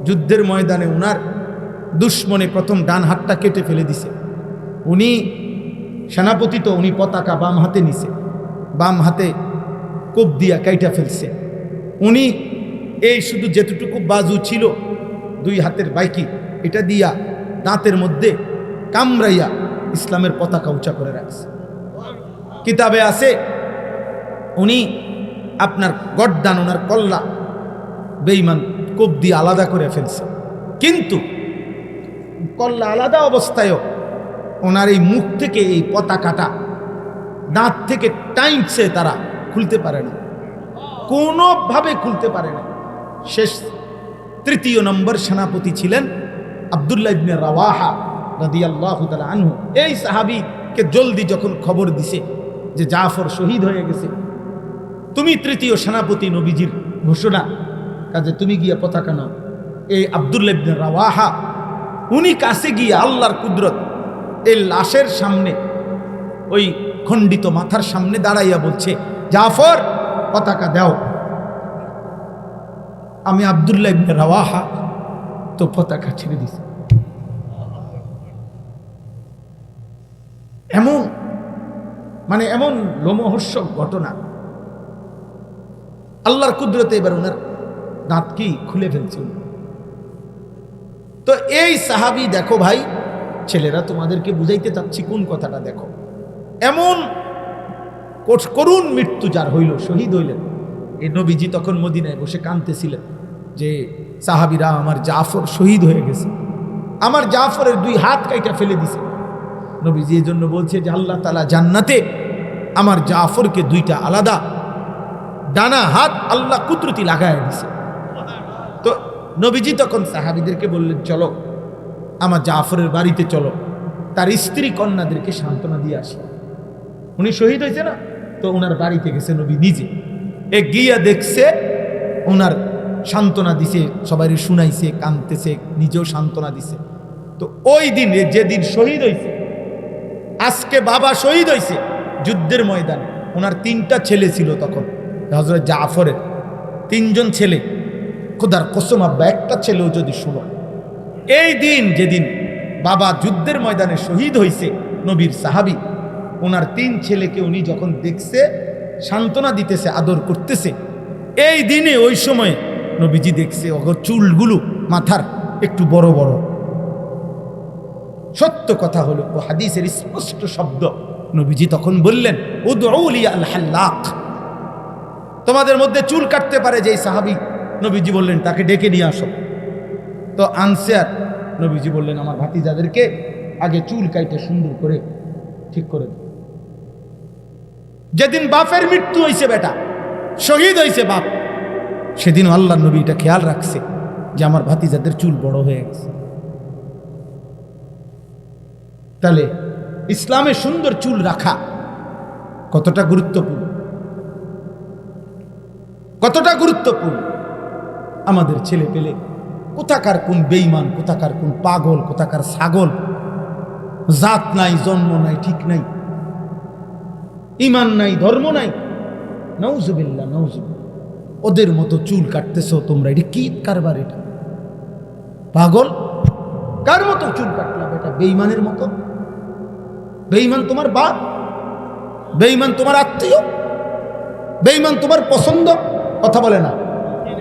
যুদ্ধের ময়দানে ওনার দুশ্মনে প্রথম ডান হাতটা কেটে ফেলে দিছে। উনি সেনাপতি, তো উনি পতাকা বাম হাতে নিছে, বাম হাতে কোপ দিয়া কাইটা ফেলছে। উনি এই শুধু যেটুকু বাজু ছিল 2 হাতের বাইকি, এটা দিয়া দাঁতের মধ্যে কামড়াইয়া ইসলামের পতাকা উঁচা করে রাখছে। কিতাবে আছে উনি আপনার গর্দান, ওনার কল্লা বেঈমান কোপ দিয়ে আলাদা করে ফেলছে, কিন্তু কল্লা আলাদা অবস্থায়ও ওনার এই মুখ থেকে এই পতাকাটা দাঁত থেকে টাইমছে, তারা খুলতে পারে না, কোনোভাবে খুলতে পারে না। শেষ তৃতীয় নম্বর সেনাপতি ছিলেন আব্দুল্লাহ ইবনে রাওয়াহা রাদিয়াল্লাহু তাআলা আনহু। এই সাহাবীকে জলদি যখন খবর দিছে যে জাফর শহীদ হয়ে গেছে, তুমি তৃতীয় সেনাপতি, নবীজির ঘোষণা, কাজে তুমি গিয়ে পতাকা নাও। এই আব্দুল্লাহ ইবনে রাওয়াহা উনি কাছে গিয়ে আল্লাহর কুদরত এই লাশের সামনে, ওই খণ্ডিত মাথার সামনে দাঁড়াইয়া বলছে, জাফর পতাকা দাও। আমি আব্দুল্লাহ ইবনে রাওয়াহা তো পতাকা ছেড়ে দিছি। এমন এমন লোমহর্ষক ঘটনা, আল্লাহর কুদরতে এবার ওনার দাঁত কি খুলে ফেলছে। তো এই সাহাবী, দেখো ভাই ছেলেরা, তোমাদেরকে বুঝাইতে চাচ্ছি কোন কথাটা, দেখো এমন করুণ মৃত্যু যার হইল, শহীদ হইলেন। এই নবীজি তখন মদিনায় বসে কাঁদতেছিলেন যে সাহাবীরা, আমার জাফর শহীদ হয়ে গেছে, আমার জাফরের 2 হাত কাইটা ফেলে দিছে। নবীজি এই জন্য বলছে যে আল্লাহ তাআলা জান্নাতে আমার জাফরকে 2টা আলাদা ডানা হাত আল্লাহ কুদরতি লাগায় দিছে। তো নবীজি তখন সাহাবীদেরকে বললেন, চলো আমার জাফরের বাড়িতে চলো, তার স্ত্রী কন্যাদেরকে সান্ত্বনা দিয়ে আসি। উনি শহীদ হয়েছে না, তো ওনার বাড়িতে গেছে নবী নিজে। গিয়া দেখছে ওনার সান্ত্বনা দিছে, সবাই শুনাইছে, কাঁদতেছে, নিজেও সান্ত্বনা দিছে। তো ওই দিন, যেদিন শহীদ হয়েছে, আজকে বাবা শহীদ হয়েছে যুদ্ধের ময়দানে। ওনার 3টা ছেলে ছিল তখন, হযরত জাফরের 3 জন ছেলে। খোদার কসম আব্বা, একটা ছেলেও যদি শুনো, এই দিন যেদিন বাবা যুদ্ধের ময়দানে শহীদ হয়েছে, নবীর সাহাবী, ওনার 3 ছেলেকে উনি যখন দেখছে, সান্ত্বনা দিতেছে, আদর করতেছে, এই দিনে ওই সময় নবীজি দেখছে ওগর চুলগুলো মাথার একটু বড় বড়। সত্য কথা হলো, ও হাদিসের স্পষ্ট শব্দ, নবীজি তখন বললেন, উদউ লি আল হাল্লাক, তোমাদের মধ্যে চুল কাটতে পারে যেই সাহাবী, নবীজি বললেন তাকে ডেকে নিয়ে আসো। তো আনছে, আর নবীজি বললেন, আমার ভাতিজাদেরকে আগে চুল কাইটে সুন্দর করে ঠিক করে দাও। যেদিন বাপের মৃত্যু হয়েছে, বেটা শহীদ হয়েছে বাপ, সেদিন আল্লাহ নবী এটা খেয়াল রাখছে যে আমার ভাতিজাদের চুল বড় হয়ে গেছে। তাহলে ইসলামে সুন্দর চুল রাখা কতটা গুরুত্বপূর্ণ, কতটা গুরুত্বপূর্ণ। আমাদের ছেলে পেলে কোথাকার কোন বেঈমান, কোথাকার কোন পাগল, কোথাকার ছাগল, জাত নাই, জন্ম নাই, ঠিক নাই, ঈমান নাই, ধর্ম নাই, নাউজুবিল্লাহ নাউজুবিল্লাহ, ওদের মতো চুল কাটতেছো তোমরা। এটা কি কারবার? এটা পাগল। কার মতো চুল কাটলাম? এটা বেঈমানের মতো। বেঈমান তোমার বাপ, বেঈমান তোমার আত্মীয়, বেঈমান তোমার পছন্দ, কথা বলে না।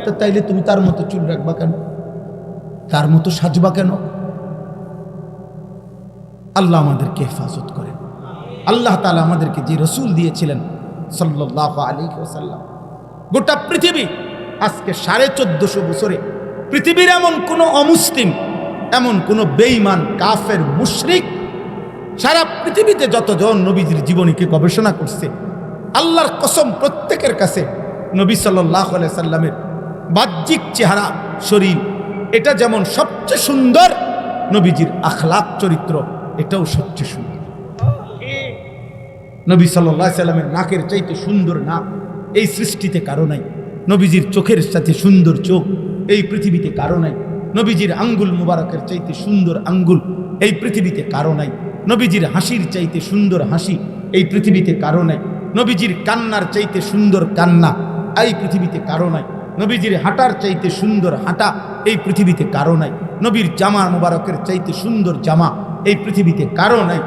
তো তাইলে তুমি তার মতো চুল রাখবা কেন? তার মতো সাজবা কেন? আল্লাহ আমাদেরকে হেফাজত করেন। আল্লাহ তাআলা আমাদেরকে যে রসুল দিয়েছিলেন সাল্লাল্লাহু আলাইহি ওয়াসাল্লাম, গোটা পৃথিবী আজকে 1450 বছরে পৃথিবীর এমন কোনো অমুসলিম, এমন কোনো বেঈমান, কাফের, মুশরিক, সারা পৃথিবীতে যতজন নবীজির জীবনীকে গবেষণা করছে, আল্লাহর কসম প্রত্যেকের কাছে নবী সাল্লাল্লাহু আলাইহি সাল্লামের বাহ্যিক চেহারা, শরীর, এটা যেমন সবচেয়ে সুন্দর, নবীজির আখলাক, চরিত্র, এটাও সবচেয়ে সুন্দর। নবী সাল্লাল্লাহু আলাইহি সাল্লামের নাকের চাইতে সুন্দর নাক এই সৃষ্টিতে কারো নাই। নবীজির চোখের সাথে সুন্দর চোখ এই পৃথিবীতে কারো নাই। নবীজির আঙ্গুল মুবারকের চাইতে সুন্দর আঙ্গুল এই পৃথিবীতে কারো নাই। নবীজির হাসির চাইতে সুন্দর হাসি এই পৃথিবীতে কারো নাই। নবীজির কান্নার চাইতে সুন্দর কান্না এই পৃথিবীতে কারো নাই। নবীজির হাঁটার চাইতে সুন্দর হাঁটা এই পৃথিবীতে কারো নাই। নবীর জামা মুবারকের চাইতে সুন্দর জামা এই পৃথিবীতে কারো নাই।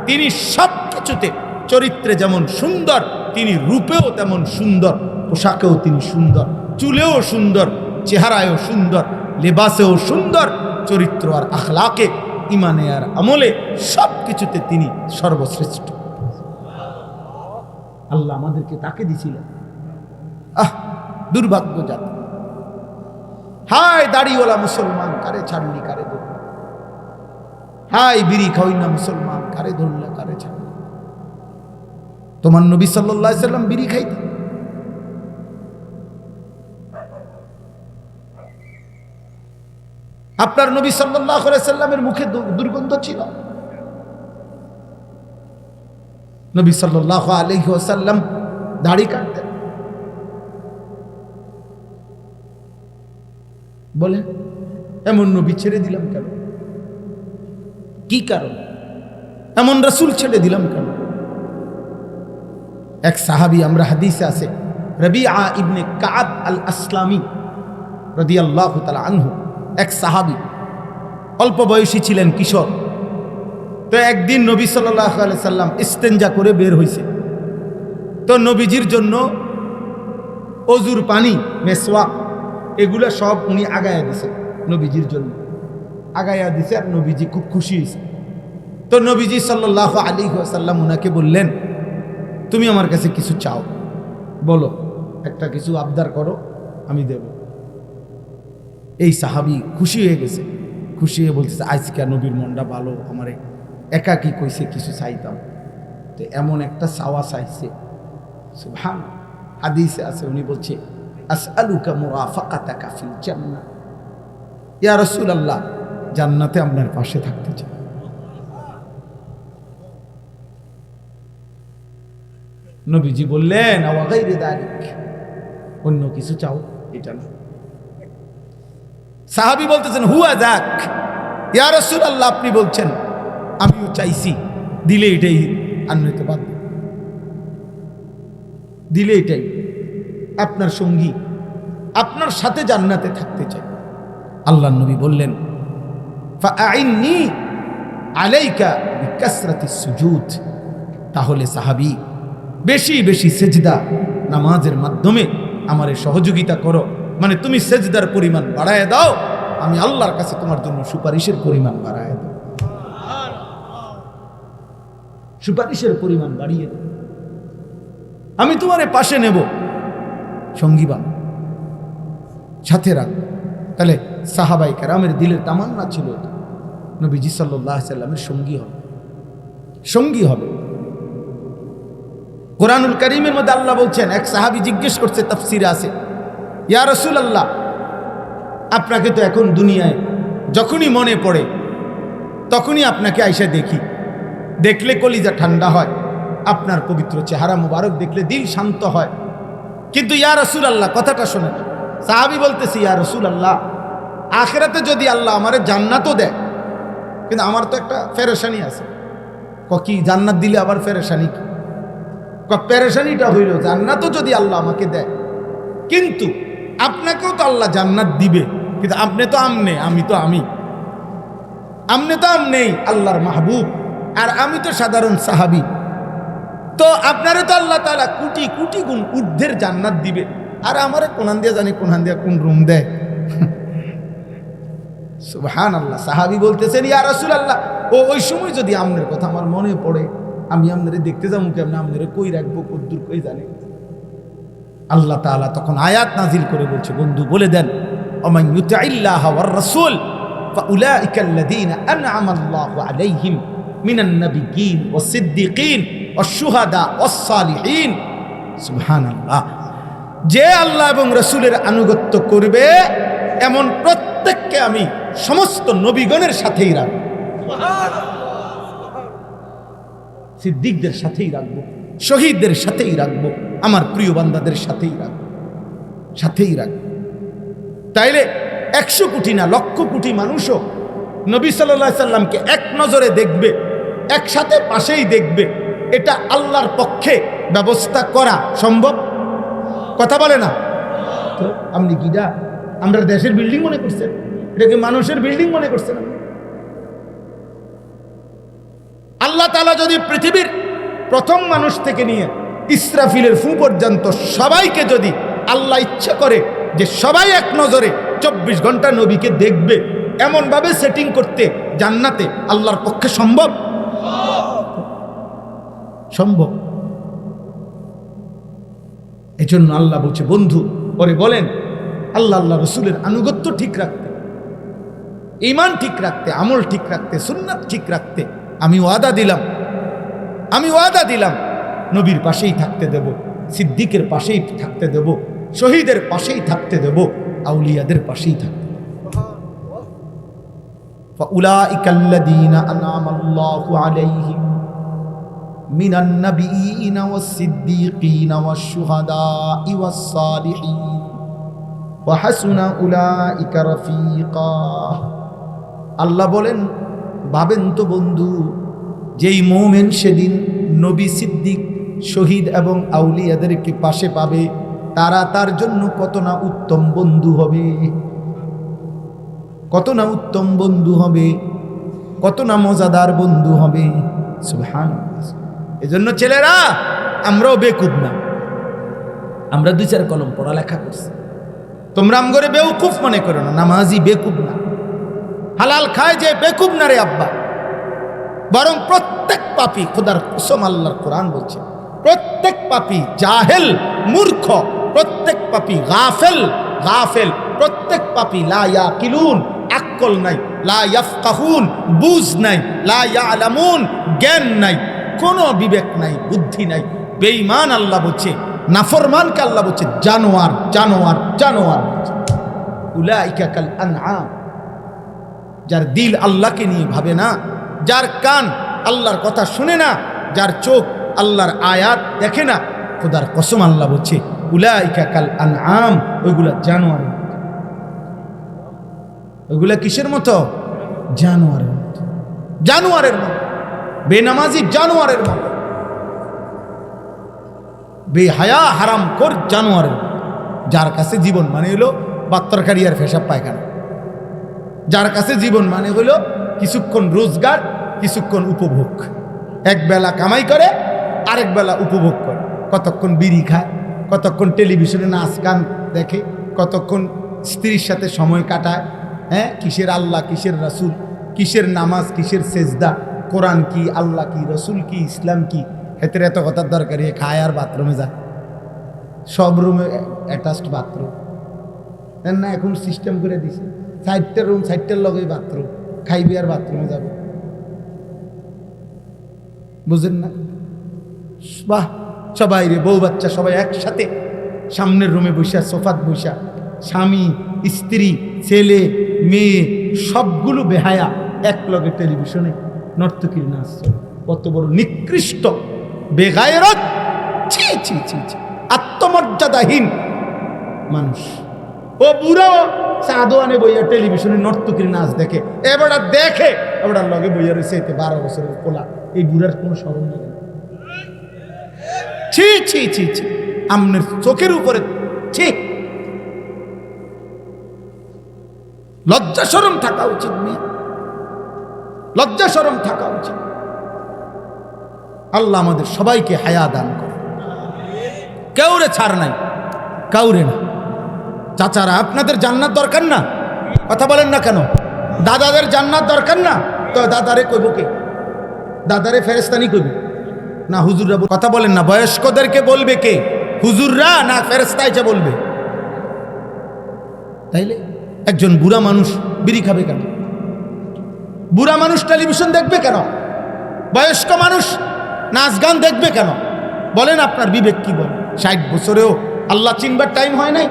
তিনি সব কিছুতে, চরিত্রে যেমন সুন্দর, তিনি রূপেও তেমন সুন্দর, পোশাকেও তিনি সুন্দর, চুলেও সুন্দর, চেহারায়ও সুন্দর, লেবাসেও সুন্দর, চরিত্র আর আখলাকে, ইমানে আর আমলে সব কিছুতে তিনি সর্বশ্রেষ্ঠ। আল্লাহ আমাদেরকে তাকে দিছিলেন। দুর্ভাগ্য জাতি। হায় দাড়িওয়ালা মুসলমান, কারে ছাড়লি কারে ধরলি। হায় বিড়ি খাওয়াই না মুসলমান, কারে ধরলে কারে ছাড়লি। তোমার নবী সাল্লাল্লাহু আলাইহি সাল্লাম বিড়ি খাইতেন। আপনার নবী সাল্লাল্লাহু আলাইহি সাল্লামের মুখে দুর্গন্ধ ছিল। নবী সাল্লাল্লাহু আলাইহি ওয়াসাল্লাম দাড়ি কাটতেন। বলে এমন নবী ছেড়ে দিলাম কেন? কি কারণ? এমন রাসূল ছেড়ে দিলাম কেন? এক সাহাবী, আমরা হাদিসে আছে, রবিআ ইবনে কাব আল আসলামী রাদিয়াল্লাহু তাআলা আনহু, এক সাহাবী, অল্প বয়সী ছিলেন, কিশোর। তো একদিন নবী সাল্লাল্লাহু আলাইহি সাল্লাম ইস্তেঞ্জা করে বের হইছে। তো নবীজির জন্য অজুর পানি, মেসওয়াক, এগুলা সব উনি আগায়া দিছে, নবীজির জন্য আগায়া দিছে। আর নবীজি খুব খুশি হয়েছে। তো নবীজি সাল্লাল্লাহু আলাইহি ওয়াসাল্লাম উনাকে বললেন, তুমি আমার কাছে কিছু চাও, বলো, একটা কিছু আবদার করো, আমি দেব। এই সাহাবী খুশি হয়ে গেছে, খুশি হয়ে বলতেছে, আজকে নবীর মনটা ভালো, আমারে একাকি কইছে কিছু চাইতাম, তো এমন একটা চাওয়া চাইছে। সুবহান, হাদিসে আছে, উনি বলছে, আসআলুকা মুরাফাকাতাকা ফিল জান্নাহ, ইয়া রাসূলুল্লাহ, জান্নাতে আপনার পাশে থাকতে চাই। নবীজি বললেন, আওয়া গায়রি যালিক, অন্য কিছু চাও, এটা না। সাহাবী বলতেছেন, হুয়া যাক, ইয়া রাসূলুল্লাহ, আপনি বলছেন, আমিও চাইছি, দিলে এটাই, আর নয়তো বাদ, দিলে এটাই, আপনার সঙ্গী, আপনার সাথে জান্নাতে থাকতে চাই। আল্লাহর নবী বললেন, ফাআইন্নি আলাইকা বিকাসরাতিস সুজুদ, তাহলে সাহাবী বেশি বেশি সেজদা নামাজের মাধ্যমে আমারে সহযোগিতা করো, মানে তুমি সেজদার পরিমাণ বাড়ায় দাও, আমি আল্লাহর কাছে তোমার জন্য সুপারিশের পরিমাণ বাড়ায় দাও, সুপারিশের পরিমাণ বাড়িয়ে দাও, আমি তোমারে পাশে নেব, সঙ্গী বানাও, সাথে রাখবো। তাহলে সাহাবায়ে কেরামের দিলের তামান্না ছিল নবীজি সাল্লাল্লাহু আলাইহি সাল্লামের সঙ্গী হবে, সঙ্গী হবে। কোরআনুল কারীমের মধ্যে আল্লাহ বলছেন, এক সাহাবী জিজ্ঞেস করছে, তাফসিরে আছে, ইয়া রাসূলুল্লাহ, আপনাকে তো এখন দুনিয়ায় যখনই মনে পড়ে তখনই আপনাকে আইসা দেখি, দেখলে কলিজা ঠান্ডা হয়, আপনার পবিত্র চেহারা মুবারক দেখলে দিল শান্ত হয়, কিন্তু ইয়া রাসূলুল্লাহ, কথাটা শোনেন। সাহাবী বলতেছে, ইয়া রাসূলুল্লাহ, আখিরাতে যদি আল্লাহ আমারে জান্নাতও দেয়, কিন্তু আমার তো একটা পেরেশানি আছে। কি জান্নাত দিলে আবার পেরেশানি কি? পেরেশানিটা হইল, জান্নাতও যদি আল্লাহ আমাকে দেয়, কিন্তু আপনাকেও তো আল্লাহ জান্নাত দিবে, কিন্তু আপনি তো আমনে, আমি তো আমি, আমনে তো আমনেই আল্লাহর মাহবুব, আর আমি তো সাধারণ সাহাবী, তো আপনারে তো আল্লাহ তাআলা কোটি কোটি গুণ ঊর্ধ্বের জান্নাত দিবে, আর আমারে কোনান দিয়া জানি কোনান দিয়া কোন রুম দেয়। সুবহানাল্লাহ। সাহাবী বলতেছেন, ইয়া রাসূলুল্লাহ, ওই সময় যদি আমনের কথা আমার মনে পড়ে, আমি আপনারে দেখতে যাবো কেমন, আপনারে কই রাখবো, কদ্দুর কই জানে। আল্লাহ তাআলা তখন আয়াত নাজিল করে বলছে, বন্ধু বলে দেন, ওমান ইউতিইল্লাহ ওয়ার রাসূল ফাউলাইকা আল্লাযীনা আনআমা আল্লাহু আলাইহিম মিনান নাবিয়্যিন ওয়াস সিদ্দীকিন ওয়াশ শুহাদা ওয়াস সালিহিন। সুবহানাল্লাহ। যে আল্লাহ এবং রাসূলের আনুগত্য করবে এমন প্রত্যেককে আমি সমস্ত নবীগণের সাথেই রাখবো, সিদ্দিকদের সাথেই রাখবো, শহীদদের সাথেই রাখবো, আমার প্রিয় বান্দাদের সাথেই রাখবো, সাথেই রাখবো। তাইলে 100 কোটি না, লক্ষ কোটি মানুষও নবী সাল্লাল্লাহু আলাইহি সাল্লামকে এক নজরে দেখবে, একসাথে পাশেই দেখবে, এটা আল্লাহর পক্ষে ব্যবস্থা করা সম্ভব? কথা বলে না তো? আপনি কিটা আমরা দেশের বিল্ডিং মনে করছেন? এটাকে মানুষের বিল্ডিং মনে করছেন? আল্লাহ তাআলা যদি পৃথিবীর প্রথম মানুষ থেকে নিয়ে ইসরাফিলের ফু পর্যন্ত সবাইকে যদি আল্লাহ ইচ্ছা করে যে সবাই এক নজরে 24 ঘন্টা নবীকে দেখবে, এমন ভাবে সেটিং করতে জান্নাতে আল্লাহর পক্ষে সম্ভব? সম্ভব। এজন্য আল্লাহ বলছে, বন্ধু পরে বলেন, আল্লাহ আল্লাহ রসুলের আনুগত্য ঠিক রাখতে, ঈমান ঠিক রাখতে, আমল ঠিক রাখতে, সুন্নাত ঠিক রাখতে আমি ওয়াদা দিলাম নবীর পাশেই থাকতে দেব, সিদ্দিকের পাশেই থাকতে দেব, শহীদের পাশেই থাকতে দেব, আউলিয়াদের পাশেই থাকতে দেব। فأولئك الذين أنعم الله عليهم من النبيين والصديقين والشهداء والصالحين وحسن أولئك رفيقا। আল্লাহ বলেন, ভাবেন তো বন্ধু, যেই মুমিন সেদিন নবী, সিদ্দিক, শহীদ এবং আউলিয়াদেরকে পাশে পাবে, তারা তার জন্য কত না উত্তম বন্ধু হবে, কত না উত্তম বন্ধু হবে, কত না মজাদার বন্ধু হবে। সুবহানাল্লাহ। এজন্য ছেলেরা, আমরাও বেকুব না, আমরা 2-4 কলম পড়ালেখা করছি। তোমরা আমগরে বেউকুফ মনে করো না, নামাজি বেকুব না, হালাল খায় যে বেকুব না রে আব্বা। বরং প্রত্যেক পাপী, খোদার কসম আল্লাহর কোরআন বলছে, প্রত্যেক পাপী জাহেল, মূর্খ, প্রত্যেক পাপী গাফেল, প্রত্যেক পাপী লা ইয়াকিলুন, আকল নাই, লা ইয়াফকাহুন, বুঝ নাই, লা ইয়ালামুন, জ্ঞান নাই, কোনো বিবেক নাই, বুদ্ধি নাই। বেঈমান আল্লাহ বলছে, নাফরমানকে আল্লাহ বলছে জানোয়ার, জানোয়ার, জানোয়ার। উলাইকা কাল আনআম। যার দিল আল্লাহকে নিয়ে ভাবে না, যার কান আল্লাহর কথা শুনে না, যার চোখ আল্লাহর আয়াত দেখে না, খোদার কসম আল্লাহ বলছে উলাইকা কাল আনআম, ওইগুলা জানোয়ার। ওইগুলা কিসের মতো? জানোয়ারের মতো, জানোয়ারের মতো, বেনামাজি জানোয়ারের মতো, বেহায়া হারামখোর জানোয়ারের মতো। যার কাছে জীবন মানে হলো বাত্তরকারি আর পেশাব পায়খানা, যার কাছে জীবন মানে হলো কিছুক্ষণ রোজগার, কিছুক্ষণ উপভোগ, এক বেলা কামাই করে, আরেক বেলা উপভোগ করে, কতক্ষণ বিড়ি খায়, কতক্ষণ টেলিভিশনে নাচ গান দেখে, কতক্ষণ স্ত্রীর সাথে সময় কাটায়। হ্যাঁ, কিসের আল্লাহ, কিসের রাসূল, কিসের নামাজ, কিসের সেজদা, কোরআন কি, আল্লাহ কি, রসুল কি, ইসলাম কি, এতে এত কথার দরকার। খায় আর বাথরুমে যায়, সব রুমে অ্যাটাচড বাথরুম না, এখন সিস্টেম করে দিছে 4টা রুম, 4টার লগে বাথরুম, খাইবি আর বাথরুমে যাবে। বুঝেন না? বাহ, সবাই রে, বউ বাচ্চা সবাই একসাথে সামনের রুমে বসা, সোফাত বসা, স্বামী, স্ত্রী, ছেলে, মেয়ে সবগুলো বেহায়া এক লগে টেলিভিশনে নর্তকীর নাচ চলে। কত বড় নিকৃষ্ট, বেগায়রত, ছি ছি ছি ছি, আত্মমর্যাদাহীন মানুষ। ও বুড়ো চাঁদোয়ানে বইয়া টেলিভিশনে নর্তকীর নাচ দেখে, এবারটা দেখে, এবার লগে বইয়া রয়েছে 12 বছরের পোলা। এই বুড়ার কোনো স্মরণ নেই। ছি ছি ছি ছি, আমনের চোখের উপরে ছি। লজ্জা শরম থাকা উচিত, মেয়ে, লজ্জা শরম থাকা উচিত। আল্লাহ আমাদের সবাইকে হায়া দান করে। কেউরে ছাড় নাই, কাউরে না। চাচারা, আপনাদের জান্নাত দরকার না? কথা বলেন না কেন? দাদাদের জান্নাত দরকার না? তো দাদারে কইব কে? দাদারে ফেরেশতানি কইব না হুজুররা? কথা বলেন না। বয়স্কদেরকে বলবে কে? হুজুররা না ফেরেশতা এসে বলবে? তাইলে একজন বুড়া মানুষ বিড়ি খাবে কেন? বুড়া মানুষ টেলিভিশন দেখবে কেন? বয়স্ক মানুষ নাচ গান দেখবে কেন? বলেন, আপনার বিবেক কি বলে? 60 বছরেও আল্লাহ চিনবার টাইম হয় নাই?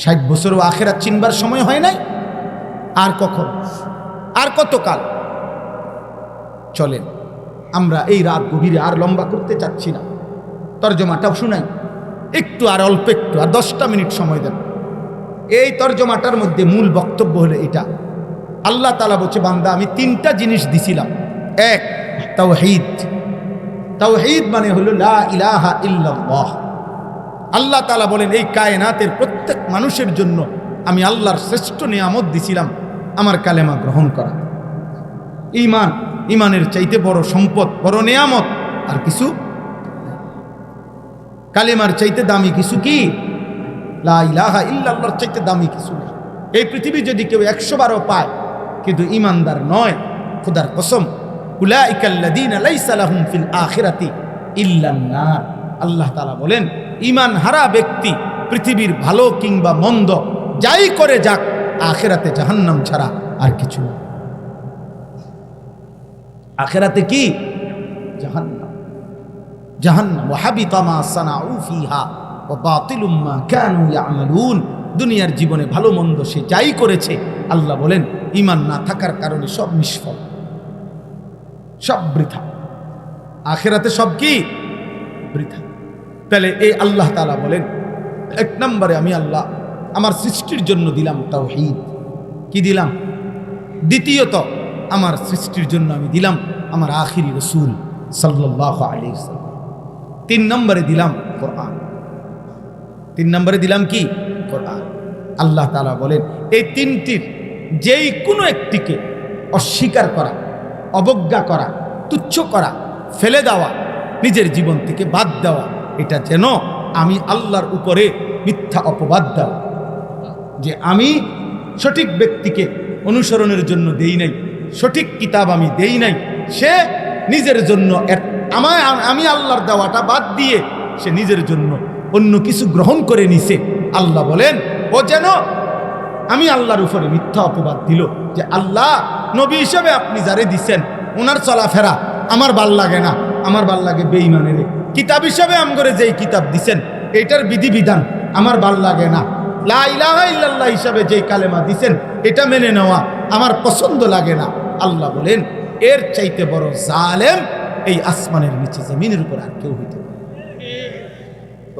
60 বছরেও আখিরাত চিনবার সময় হয় নাই? আর কখন, আর কতকাল? চলেন, আমরা এই রাত গভীরে আর লম্বা করতে চাচ্ছি না, তর্জমাটাও শুনাই একটু, আর অল্প একটু, আর 10টা মিনিট সময় দেন। এই তর্জমাটার মধ্যে মূল বক্তব্য হলো এটা। আল্লাহ তাআলা বলছে, বান্দা, আমি 3টা জিনিস দিছিলাম। 1, তাওহীদ। তাওহীদ মানে হলো লা ইলাহা ইল্লাল্লাহ। আল্লাহ তাআলা বলেন, এই কায়নাতের প্রত্যেক মানুষের জন্য আমি আল্লাহর শ্রেষ্ঠ নিয়ামত দিছিলাম আমার কালেমা গ্রহণ করা। ঈমান, ঈমানের চাইতে বড় সম্পদ, বড় নিয়ামত আর কিছু, কালেমার চাইতে দামি কিছু কি? লা ইলাহা ইল্লাল্লাহর চাইতে দামি কিছু নেই। এই পৃথিবী যদি কেউ 100 বারও পায় কিন্তু ঈমানদার নয়, খোদার কসম, উলাইকাল্লাযীনা লাইসা লাহুম ফিল আখিরাতি ইল্লান নার। আল্লাহ তাআলা বলেন, ঈমান হারা ব্যক্তি পৃথিবীর ভালো কিংবা মন্দ যাই করে যাক, আখিরাতে জাহান্নাম ছাড়া আর কিছু না। আখিরাতে কি? জাহান্নাম। জাহান্নাম। ওয়া হাবিতা মা সানাউ ফিহা ওয়া বাতিলুম মা কানু ইয়ামালুন। দুনিয়ার জীবনে ভালো মন্দ সে যাই করেছে, আল্লাহ বলেন ঈমান না থাকার কারণে সব নিষ্ফল, সব বৃথা, আখিরাতে সব কি বৃথা। তাহলে এই আল্লাহ তাআলা বলেন, এক নম্বরে আমি আল্লাহ আমার সৃষ্টির জন্য দিলাম তাওহীদ। কি দিলাম? দ্বিতীয়ত আমার সৃষ্টির জন্য আমি দিলাম আমার আখিরি রাসূল সাল্লাল্লাহু আলাইহি ওয়াসাল্লাম। 3 নম্বরে দিলাম কোরআন। 3 নম্বরে দিলাম কি? কোরআন। আল্লাহ তাআলা বলেন এই তিনটির যেই কোনো একটিকে অস্বীকার করা, অবজ্ঞা করা, তুচ্ছ করা, ফেলে দেওয়া, নিজের জীবন থেকে বাদ দেওয়া, এটা যেন আমি আল্লাহর উপরে মিথ্যা অপবাদ দেওয়া, যে আমি সঠিক ব্যক্তিকে অনুসরণের জন্য দেই নাই, সঠিক কিতাব আমি দেই নাই, সে নিজের জন্য আমি আল্লাহর দেওয়াটা বাদ দিয়ে সে নিজের জন্য অন্য কিছু গ্রহণ করে নিছে। আল্লাহ বলেন ও যেন আমি আল্লাহর উপরে মিথ্যা অপবাদ দিল, যে আল্লাহ নবী হিসেবে আপনি যারে দিছেন ওনার চলাফেরা আমার ভাল লাগে না, আমার ভাল লাগে বেঈমানের। কিতাব হিসেবে আমগরে যেই কিতাব দিছেন এটার বিধিবিধান আমার ভাল লাগে না। লা ইলাহা ইল্লাল্লাহ হিসাবে যেই কালেমা দিছেন এটা মেনে নেওয়া আমার পছন্দ লাগে না। আল্লাহ বলেন এর চাইতে বড় জালেম এই আসমানের নিচে জমিনের উপর আর কেউ হইতে পারে।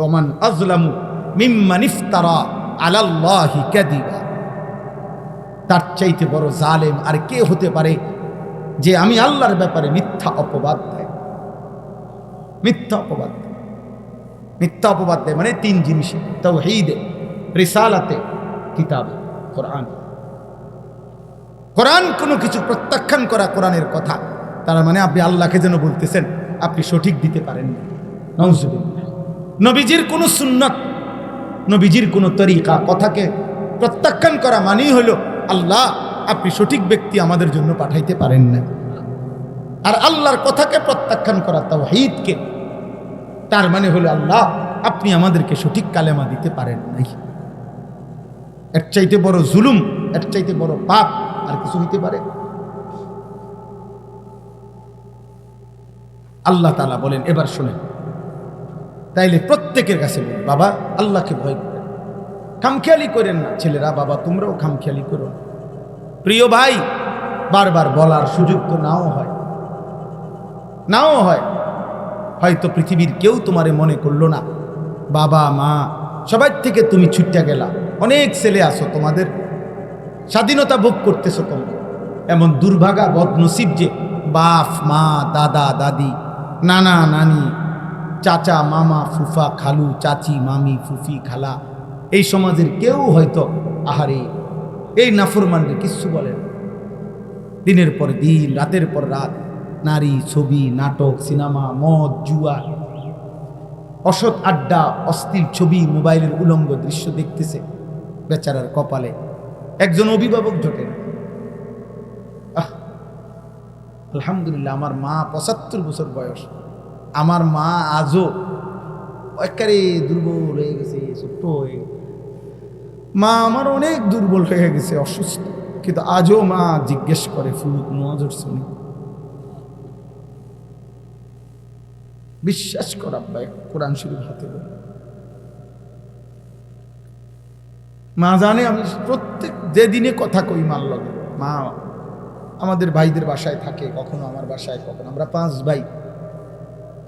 ওমান আযলামু মিম্মান ইফতারা আলাল্লাহি কাযিবা, তার চাইতে বড় জালেম আর কে হতে পারে যে আমি আল্লাহর ব্যাপারে মিথ্যা অপবাদ দেয়। মিথ্যা অপবাদ দেয়, মিথ্যা অপবাদ দেয় মানে 3 জিনিসে, তাওহীদে, রিসালাতে, কিতাবে, কোরআন। কোরআন কোনো কিছু প্রত্যাখ্যান করা, কোরআনের কথা, তার মানে আপনি আল্লাহকে যেন বলতেছেন আপনি সঠিক দিতে পারেন না। নাউজুবিল্লাহ। নবীজির কোনো সুন্নাত, নবীজির কোনো তরিকা, কথাকে প্রত্যাখ্যান করা মানেই হলো আল্লাহ আপনি সঠিক ব্যক্তি আমাদের জন্য পাঠাইতে পারেন না। আর আল্লাহর কথাকে প্রত্যাখ্যান করা, তাওহীদকে, তার মানে হলো আল্লাহ আপনি আমাদেরকে সঠিক কালেমা দিতে পারেন নাই। এর চাইতে বড় জুলুম, এর চাইতে বড় পাপ আর কিছু হইতে পারে? আল্লাহ তাআলা বলেন, এবার শুনেন, তাইলে প্রত্যেকের কাছে বলেন বাবা আল্লাহকে ভয় করেন, খামখেয়ালি করেন না। ছেলেরা বাবা তোমরাও খামখেয়ালি করো। প্রিয় ভাই, বারবার বলার সুযোগ তো নাও হয়, নাও হয়। হয়তো পৃথিবীর কেউ তোমারে মনে করলো না, বাবা মা সবাই থেকে তুমি ছুটে গেলা, অনেক ছেলে আসো, তোমাদের স্বাধীনতা ভোগ করতেছো তোমরা। এমন দুর্ভাগা বদনসিব যে বাপ মা, দাদা দাদি, নানা নানি, চাচা মামা, ফুফা খালু, চাচি মামি, ফুফি খালা, এই সমাজের কেউ হয়তো আহারে এই নাফরমানকে কিচ্ছু বলেন। দিনের পর দিন, রাতের পর রাত নারী, ছবি, নাটক, সিনেমা, মদ, জুয়া, অসৎ আড্ডা, অশ্লীল ছবি, মোবাইলের উলঙ্গ দৃশ্য দেখতেছে। বেচারার কপালে একজন অভিভাবক জোটে না। আলহামদুলিল্লাহ, আমার মা 75 বছর বয়স, আমার মা আজও একেবারে দুর্বল হয়ে গেছে, ছোট্ট হয়ে গেছে। মা আমার অনেক দুর্বল হয়ে গেছে, অসুস্থ, কিন্তু আজও মা জিজ্ঞেস করে ফুলুত নজর শুনি। বিশ্বাস কর আব্বা, কোরআন শরীফ হাতে বলি, মা জানে আমি প্রত্যেক যে দিনে কথা কই মার লগে। মা আমাদের ভাইদের বাসায় থাকে, কখনো আমার বাসায়, কখনো, আমরা 5 ভাই,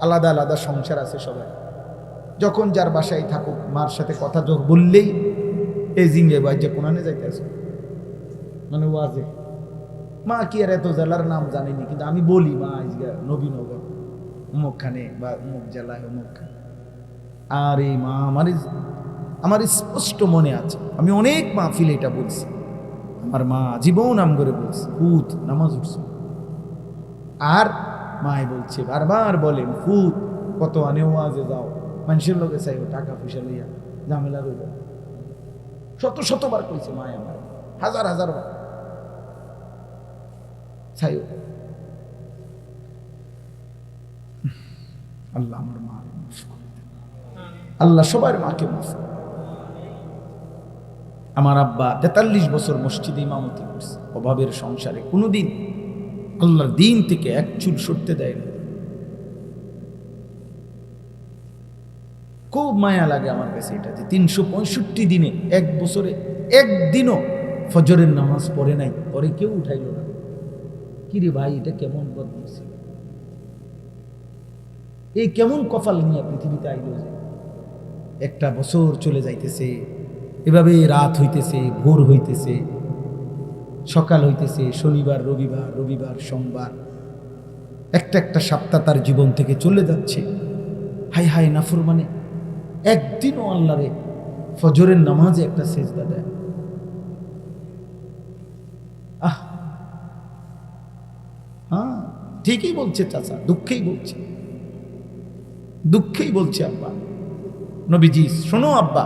আলাদা আলাদা সংসার আছে সবাই। যখন যার বাসায় থাকুক, মার সাথে কথা যোগ বললেই এই জিঙ্গে ভাই যে কোরআনে যাইতেছে, মানে ওয়াজে, মা কি আর এত জেলার নাম জানিনি, কিন্তু আমি বলি মা আজকে নবীনগর অমুকখানে বা অমুক জেলায় অমুকখানে। আর এই মা আমার স্পষ্ট মনে আছে, আমি অনেক মাহফিলে এটা বলছি, আমার মা জীবন নাম করে বলছে ফুত নামাজ উঠছে। আর মায় বলছে, বারবার বলেন ফুত কত আনে ওয়াজে যাও, মানুষের লোকে চাইব টাকা পয়সা লইয়া ঝামেলা রইল। শতবার কইছে মায় আমার, হাজার বার চাইও। আল্লাহ আমার মা, আল্লাহ সবার মাকে মাফ। আমার আব্বা 43 বছর মসজিদে ইমামতি করছে, অভাবের সংসারে কোনোদিন আল্লাহর দিন থেকে এক চুল সরতে দেয় না, খুব মায়া লাগে আমার কাছে এটা, যে 365 দিনে এক বছরে একদিনও ফজরের নামাজ পড়ে নাই, পরে কেউ উঠাইল না। কিরে ভাই, এটা কেমন বদমাইশি, এই কেমন কপাল নিয়ে পৃথিবীতে আইল যে একটা বছর চলে যাইতেছে, এভাবে রাত হইতেছে, ভোর হইতেছে, সকাল হইতেছে, শনিবার রবিবার, রবিবার সোমবার, একটা একটা সপ্তাহ তার জীবন থেকে চলে যাচ্ছে। হাই হাই নাফরমানে একদিনও আল্লাহরে ফজরের নামাজে একটা সেজদা দেয়। হ্যাঁ, ঠিকই বলছে চাচা, দুঃখেই বলছে, দুঃখেই বলছে আব্বা। নবীজি শোনো আব্বা,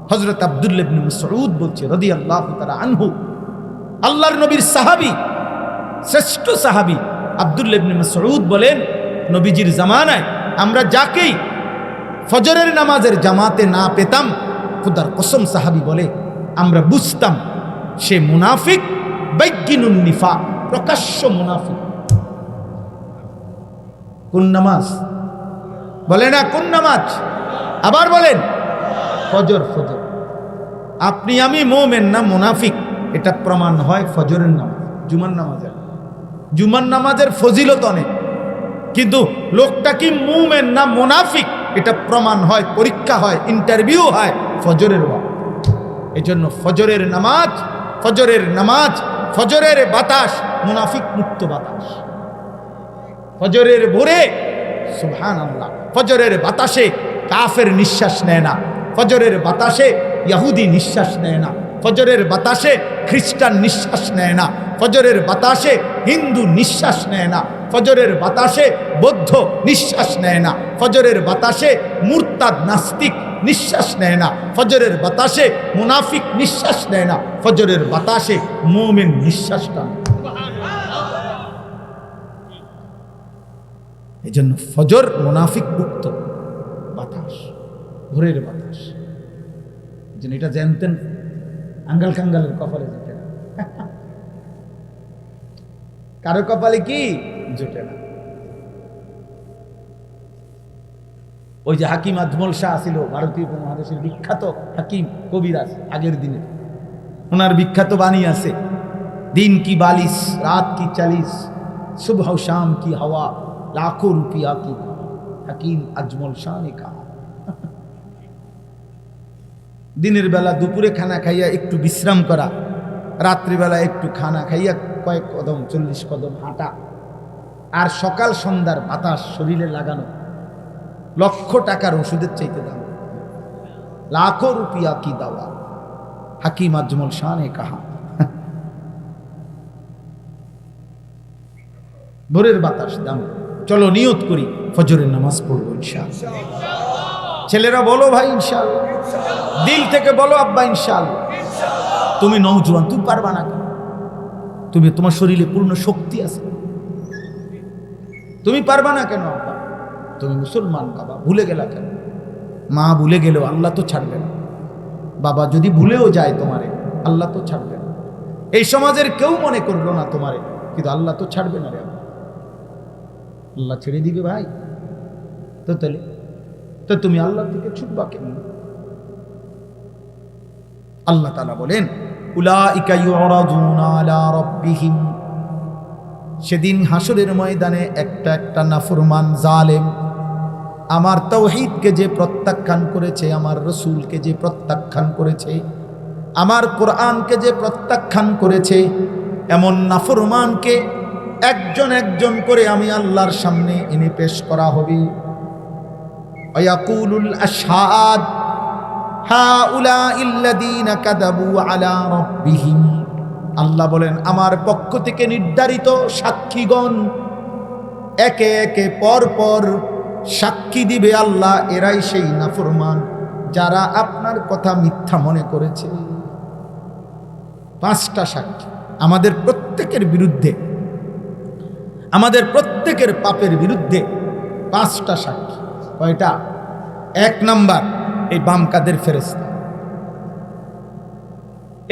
হযরত আব্দুল্লাহ ইবনে মাসউদ বলছে রাদিয়াল্লাহু তাআলা আনহু, আল্লাহর নবীর সাহাবী, শ্রেষ্ঠ সাহাবী আব্দুল্লাহ ইবনে মাসউদ বলেন, নবীজির জামানায় আমরা যাকেই ফজরের নামাজের জামাতে না পেতাম, খুদার কসম সাহাবী বলে আমরা বুঝতাম সে মুনাফিক, বাইয়িনুন নিফাক, প্রকাশ্য মুনাফিক। কোন নামাজ বলে না, কোন নামাজ? আবার বলেন ফজর। ফজর। আপনি আমি মুমিন না মুনাফিক, এটা প্রমাণ হয় ফজরের নামাজ, জুমার নামাজের। জুমার নামাজের ফজিলত অনেক, কিন্তু লোকটা কি মুমিন না মুনাফিক এটা প্রমাণ হয়, পরীক্ষা হয়, ইন্টারভিউ হয় ফজরের ওয়াক্ত। এজন্য ফজরের নামাজ, ফজরের নামাজ, ফজরের বাতাস মুনাফিক মুক্ত বাতাস। ফজরের ভোরে সুবহানাল্লাহ, ফজরের বাতাসে কাফের নিঃশ্বাস নেয় না, ফজরের বাতাসে ইহুদি নিঃশ্বাস নেয় না, ফজরের বাতাসে খ্রিস্টান নিঃশ্বাস নেয় না, ফজরের বাতাসে হিন্দু নিঃশ্বাস নেয় না, ফজরের বাতাসে বৌদ্ধ নিঃশ্বাস নেয় না, ফজরের বাতাসে মুরতাদ নাস্তিক নিঃশ্বাস নেয় না, ফজরের বাতাসে মুনাফিক নিঃশ্বাস নেয় না, ফজরের বাতাসে মুমিন নিঃশ্বাসটা। এই জন্য ফজর মুনাফিক মুক্ত বাতাস, ভোরের বাতাস। যেন এটা জানতেন, আঙ্গাল কাঙ্গালের কপালে জোটে না। কারো কপালে কি জোটে না। ওই যে হাকিম আজমল শাহ ছিল ভারতীয় উপমহাদেশের বিখ্যাত হাকিম কবিরাজ, আগের দিনে ওনার বিখ্যাত বাণী আছে, দিন কি বালিশ রাত কি চালিশ, সুবহ শাম কি হাওয়া লাখো রুপিয়া কি। হাকিম আজমল শাহ ने कहा, দিনের বেলা দুপুরে খানা খাইয়া একটু বিশ্রাম করা, রাত্রিবেলা একটু খানা খাইয়া কয়েক কদম 40 কদম হাঁটা, আর সকাল সন্ধ্যার বাতাস শরীরে লাগানো লক্ষ টাকার ওষুধের চাইতে দাম, লাখো রুপিয়া কি দাওয়া। হাকিম আজমল শাহ ने कहा। ভোরের বাতাস দাম। চলো নিয়ত করি ফজরের নামাজ পড়বো ইনশাআল্লাহ। ছেলেরা বলো ভাই ইনশাআল্লাহ, দিল থেকে বলো আব্বা ইনশাআল্লাহ। তুমি নওজোয়ান, তুমি পারবা না কেন? তুমি, তোমার শরীরে পূর্ণ শক্তি আছে, তুমি পারবা না কেন আব্বা? তুমি মুসলমান বাবা, ভুলে গেলা কেন? মা ভুলে গেলেও আল্লাহ তো ছাড়বে না। বাবা যদি ভুলেও যায় তোমারে, আল্লাহ তো ছাড়বে না। এই সমাজের কেউ মনে করলো না তোমারে, কিন্তু আল্লাহ তো ছাড়বে না রে। আল্লাহ ছেড়ে দিবে ভাই? তো তাহলে তো তুমি আল্লাহ থেকে ছুটবা কেন? আল্লাহ তাআলা বলেন, উলাইকা ইউরাদুনা আলা রাব্বিহিম, সেদিন হাসরের ময়দানে একটা একটা নাফরমান জালেম আমার তাওহীদকে যে প্রত্যাখ্যান করেছে, আমার রাসূলকে যে প্রত্যাখ্যান করেছে, আমার কোরআনকে যে প্রত্যাখ্যান করেছে, এমন নাফরমানকে একজন একজন করে আমি আল্লাহর সামনে এনে পেশ করা হবে। ওয়ায়াকুলুল আশহাদ হাউলাইল্লাযীনা কাযাবু আলা রাব্বিহিম, আল্লাহ বলেন আমার পক্ষ থেকে নির্ধারিত সাক্ষীগণ একে একে পর পর সাক্ষী দিবে আল্লাহ, এরাই সেই নাফরমান যারা আপনার কথা মিথ্যা মনে করেছে। 5টা সাক্ষী আমাদের প্রত্যেকের বিরুদ্ধে, আমাদের প্রত্যেকের পাপের বিরুদ্ধে 5টা সাক্ষী। কয়টা? 1 নাম্বার এই বাম কাদের ফেরেশতা।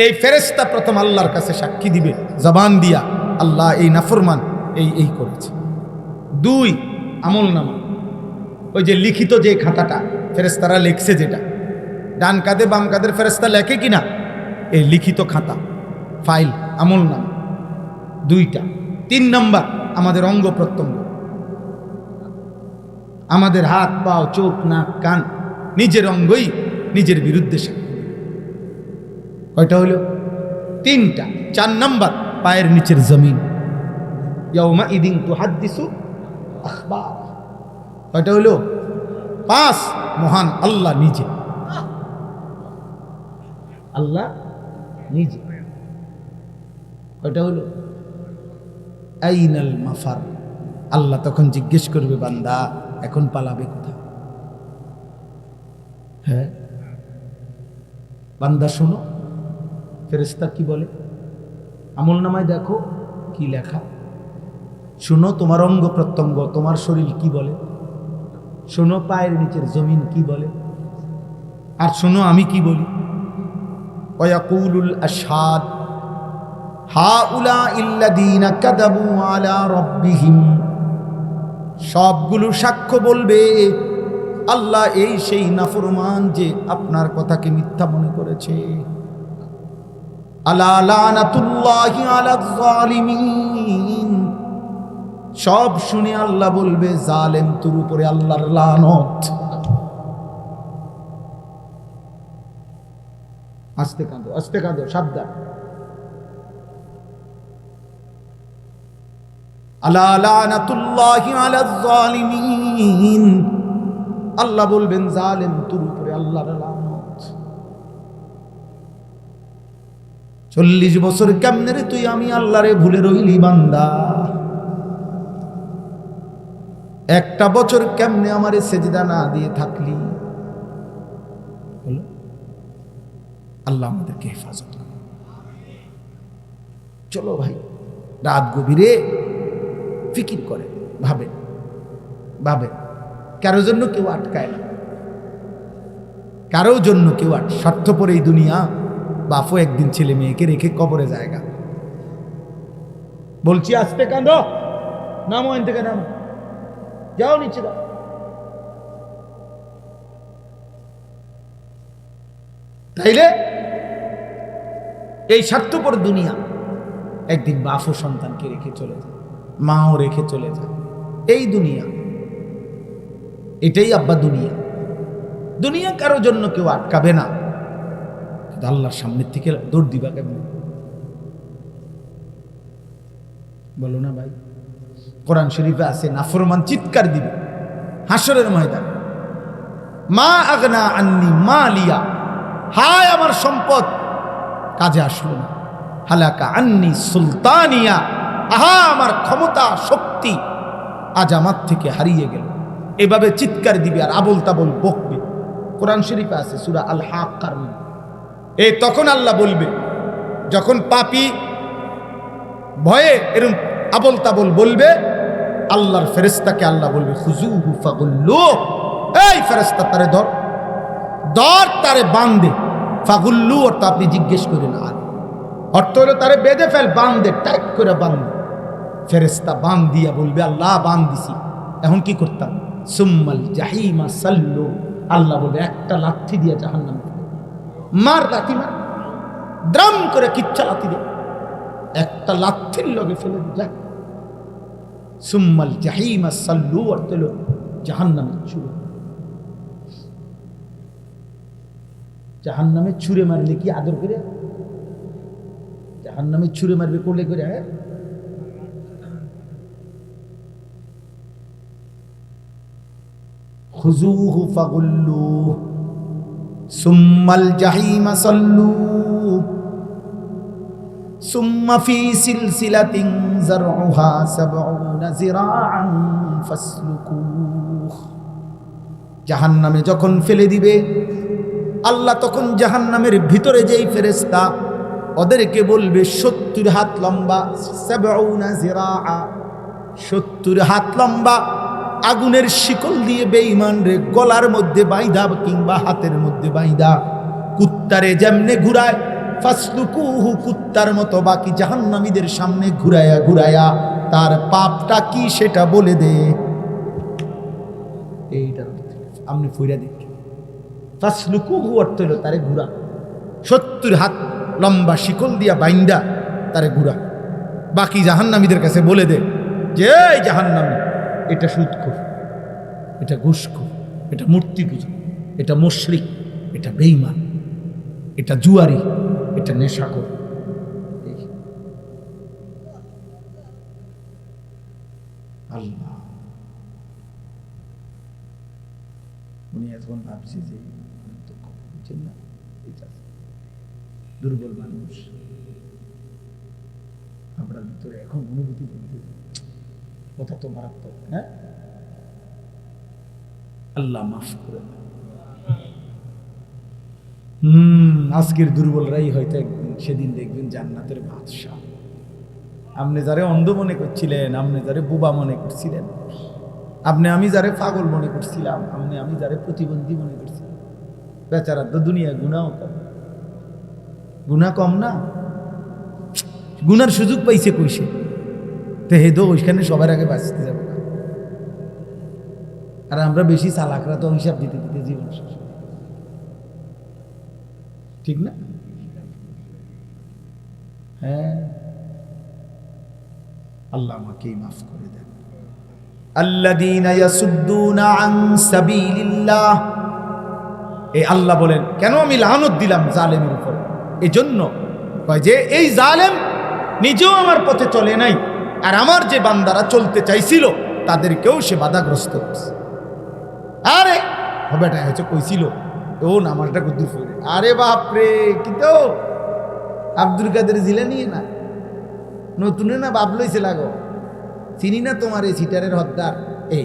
এই ফেরেশতা প্রথম আল্লাহর কাছে সাক্ষী দিবে জবান দিয়া, আল্লাহ এই নাফরমান এই করেছে। 2 আমল নামা, ওই যে লিখিত যে খাতাটা ফেরেশতারা লেখছে, যেটা ডান কাঁধে বাম কাঁধের ফেরেশতা লেখে কিনা, এই লিখিত খাতা ফাইল আমল নাম দুইটা। 3 নাম্বার আমাদের অঙ্গ প্রত্যঙ্গ, আমাদের হাত পাও চোখ নাক কান, নিজের অঙ্গই নিজের বিরুদ্ধে সাক্ষী। কয়টা হলো? 3টা। 4 নাম্বার পায়ের নিচের জমিন, ইয়াউমা ইদিন তুহাদ্দিসু আখবার। কয়টা হলো? 5। মহান আল্লাহ নিজে, আল্লাহ নিজে। কয়টা হলো? আইনাল মাফার। আল্লাহ তখন জিজ্ঞেস করবে, বান্দা এখন পালাবে কোথায়? হ্যাঁ বান্দা শোনো, ফেরেশতা কি বলে, আমল নামায় দেখো কি লেখা। শোনো তোমার অঙ্গ প্রত্যঙ্গ, তোমার শরীর কি বলে। শোনো পায়ের নিচের জমিন কি বলে। আর শোনো আমি কি বলি। ওয়ায়াকুলুল আশহাদ হাউলাইল লাযীনা কাযাবু আলা রাব্বিহিম। সবগুলো সাক্ষ্য বলবে, আল্লাহ এই সেই নাফরমান যে আপনার কথাকে মিথ্যা মনে করেছে। আলা লানাতুল্লাহি আলাজ জালিমিন। সব শুনে আল্লাহ বলবে, জালেম তোর উপরে আল্লাহর লানত। আস্তে কাঁদো, আস্তে কাঁদো, সাবধান। আলা লানাতুল্লাহি আলাজ জালিমিন। আল্লাহ বলবেন, জালেম তোর উপরে আল্লাহর লানত। 40 বছর কেমনে রে তুই আমি আল্লাহরে ভুলে রইলি বান্দা। 1টা বছর কেমনে আমারে সেজদা না দিয়ে থাকলি। বলো, আল্লাহ আমাদেরকে হেফাজত করুন। চলো ভাই, রাত গভীরে ফিকির করে ভাবে ভাবে। কারো জন্য কেউ আটকায় না, কারো জন্য কেউ স্বার্থপর এই দুনিয়া। বাপও একদিন ছেলে মেয়েকে রেখে কবরে জায়গা। বলছি আস্তে কাঁদো, নামো এখান থেকে, নামো, যাও নিচে দাও। তাইলে এই স্বার্থপর দুনিয়া একদিন বাপও সন্তানকে রেখে চলে যায়, মাও রেখে চলে যায়। এই দুনিয়া, এটাই আব্বা দুনিয়া। দুনিয়া কারো জন্য কেউ আটকাবে না, আল্লাহর সামনের থেকে দৌড় দিবা কেমন? বলো না ভাই। কোরআন শরীফে আছে, নাফরমান চিৎকার দিবে হাসরের ময়দানে, মা আগনা আন্নি মালিয়া। হায় আমার সম্পদ কাজে আসলো না। হালাকা আন্নি সুলতানিয়া। আহা আমার ক্ষমতা শক্তি আজ আমার থেকে হারিয়ে গেল। এভাবে চিৎকার দিবে আর আবল তাবল বকবে। কোরআন শরীফে আছে সূরা আল হাক্কার। এই তখন আল্লাহ বলবে, যখন পাপী ভয়ে এরকম আবল তাবল বলবে, আল্লাহর ফেরেশতাকে আল্লাহ বলবে, খুজুহু ফাগুল্লু। এই ফেরেশতা তারে ধর, ধর তারে বাঁধে। ফাগুল্লু অর্থ আপনি জিজ্ঞেস করেন, আর অর্থ হলো তারে বেঁধে ফেল, বাঁধে, টাইট করে বাঁধে। ফেরেশতা বাঁধ দিয়া বলবে, আল্লাহ বাঁধ দিছি, এখন কি করতাম? সুম্মাল জাহিমা সাল্লু। আল্লাহ বলবে, একটা লাথি দিয়া জাহান্নামে মার, লাথি মার, দ্রাম করে কিচ্ছা লাথি দে, একটা লাথির লগে ফেলে যা। সুম্মাল জাহিমা সাল্লু অর্থ হলো জাহান্নামে ছুঁড়ে। জাহান্নামে ছুঁড়ে মারলে কি আদর করে? জাহান্নামে ছুঁড়ে মারবে কোলে করে? হ্যাঁ, খুজুহু ফাগুল্লু সুম্মাল জাহিমা সাল্লু সুম্মা ফি সিলসিলাতিন যারউহা ৭০ যিরাআন ফাসলুকুহ। জাহান্নামে যখন ফেলে দিবে আল্লাহ, তখন জাহান্নামের ভিতরে যেই ফেরেশতা ওদেরকে বলবে ৭০ হাত লম্বা, ৭০ যিরাআ, ৭০ হাত লম্বা আগুনের শিকল দিয়ে বেঈমান রে গলার মধ্যে বাইধা কিংবা হাতের মধ্যে বাইধা কুত্তারে যেমনে ঘুরায়, ফাসলুকুহু কুত্তার মতো বাকি জাহান্নামীদের সামনে ঘুরায়া ঘুরায়া তার পাপটা কি সেটা বলে দে। এইটার অর্থ আপনি ফইরা দেখি ফাসলুকুহু অর্থ হলো তারে ঘুরা, 70 হাত লম্বা শিকল দিয়া বাইন্দা তারে ঘুরা। বাকি জাহান্নামীদের কাছে বলে দে যে এই জাহান্নামী, এটা সুদখোর, এটা ঘুষখোর, এটা মূর্তি পূজা, এটা মুশরিক, এটা বেঈমান, এটা জুয়ারি, এটা নেশাখোর। আল্লাহ, উনি এখন ভাবছি যে বুঝছেন না, দুর্বল মানুষ, আপনার ভিতরে এখন অনুভূতি বলতে কথা তো মারাত্মক। হ্যাঁ, আল্লাহ মাফ করে দেন। আজকের দুর্বলরাই হয়তো একদিন সেদিন দেখবেন জান্নাতের বাদশা। আপনি যারে অন্ধ মনে করছিলেন, আপনি যারে বোবা মনে করছিলেন, আমি যারে পাগল মনে করছিলাম, আমি যারে প্রতিবন্ধী মনে করছিলাম, বেচারা তো দুনিয়া গুনাও কম, গুনাহ কম না, গুনার সুযোগ পাইছে কইছে, তো হে তো ওইখানে সবার আগে বাঁচতে যাবে। আর আমরা বেশি চালাকরা তো হিসাব দিতে দিতে জীবন শেষ, ঠিক না? হ্যাঁ, আল্লাহ আমাকেই মাফ করে দেন। আল্লাযীনা ইয়াসুদ্দুনা আন সাবিলিল্লাহ, এই আল্লাহ বলেন কেন আমি লানত দিলাম জালেমের উপর, এজন্য কয় যে এই জালেম নিজেও আমার পথে চলে নাই, আর আমার যে বান্দারা চলতে চাইছিল তাদেরকেও সে বাধাগ্রস্ত করছে। আরে বেটা হয়েছে কইছিল ও নামাজটা কুদ্দুর ফিরে, আরে বাপরে, কি তো আব্দুল কাদের জিলানী না, নতুনে না বাপ লইছে লাগো, চিনি না তোমার এই সিটারের হদ্দার, এই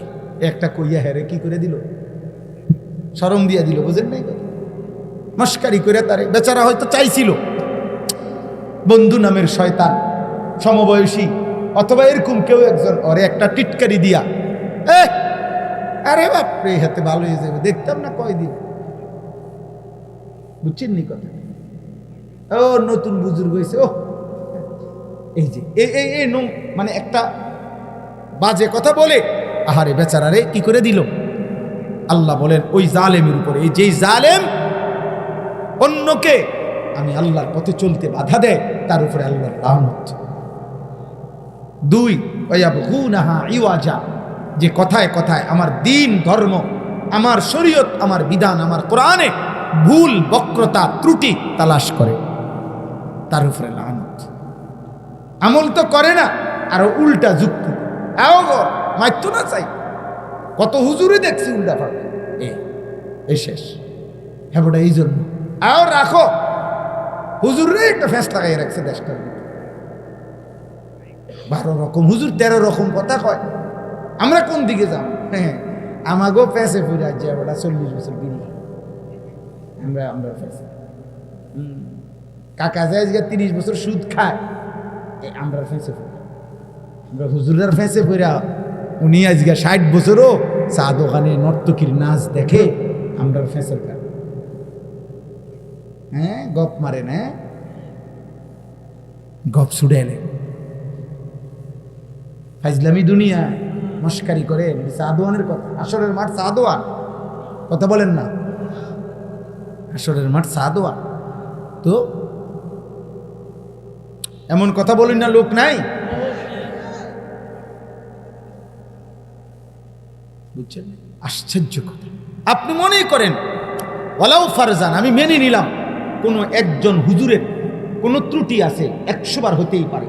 একটা কইয়া হেরে কি করে দিল, শরম দিয়া দিল, বুঝেন নাই কথা, মস্কারি করে তারে। বেচারা হয়তো চাইছিল বন্ধু নামের শয়তান সমবয়সী অথবা এরকম কেউ একজন ওরে একটা টিটকারি দিয়া, আরে বাপরে হাতে ভালো হয়ে যাবে, দেখতাম না কয়দিন, বুঝছেন নি কথা। ও নতুন বুজুর্গ হয়েছে, ও এই যে এই মানে একটা বাজে কথা বলে আহারে বেচারারে কি করে দিল। আল্লাহ বলেন ওই জালেমের উপরে, এই যে জালেম অন্যকে আমি আল্লাহর পথে চলতে বাধা দেয়, তার উপরে আল্লাহর লানত। 2 ওয়ায়াবগুনাহা ইওয়াজা, যে কথায় কথায় আমার দ্বীন ধর্ম, আমার শরীয়ত, আমার বিধান, আমার কোরআনে ভুল বক্রতা ত্রুটি তালাশ করে, তার উপরে লানত। আমল তো করে না, আরো উল্টা যুক্তি, মাইতো না চাই, কত হুজুরে দেখছি উল্টা ফাঁকা, এই শেষ। হ্যাঁ বটা এই জন্য আও রাখো, হুজুরে একটা ফ্যাঁস লাগাই রাখছে দেশটার, 12 রকম হুজুর 13 রকম কথা কয়, আমরা কোন দিকে যাব? হ্যাঁ, আমাকেও ফ্যাঁসে ফুরে আসছে, ওটা 40 বছর বিড়ি আমরা ফ্যাঁসে, কাকা যায় 30 বছর সুদ খায়, আমরা ফেঁসে ফুরি, আমরা হুজুরের ফেঁসে ফুরা, উনি আজকে 60 বছরও চা দোকানে নর্তকীর নাচ দেখে, আমরা ফেঁসের কাজ। হ্যাঁ, গপ মারেন, হ্যাঁ গপ ছুড়েলে ফাইজলামি দুনিয়া মস্কারি করে, চা দোয়ানের কথা, আসরের মাঠ চা দোয়ান কথা বলেন না, আসরের মাঠ চা দোয়ান, তো এমন কথা বলেন না, লোক নাই, বুঝছেন? আশ্চর্য কথা। আপনি মনেই করেন ওয়ালাউ ফারজান, আমি মেনে নিলাম কোন একজন হুজুরের কোন ত্রুটি আছে, 100 বার হতেই পারে,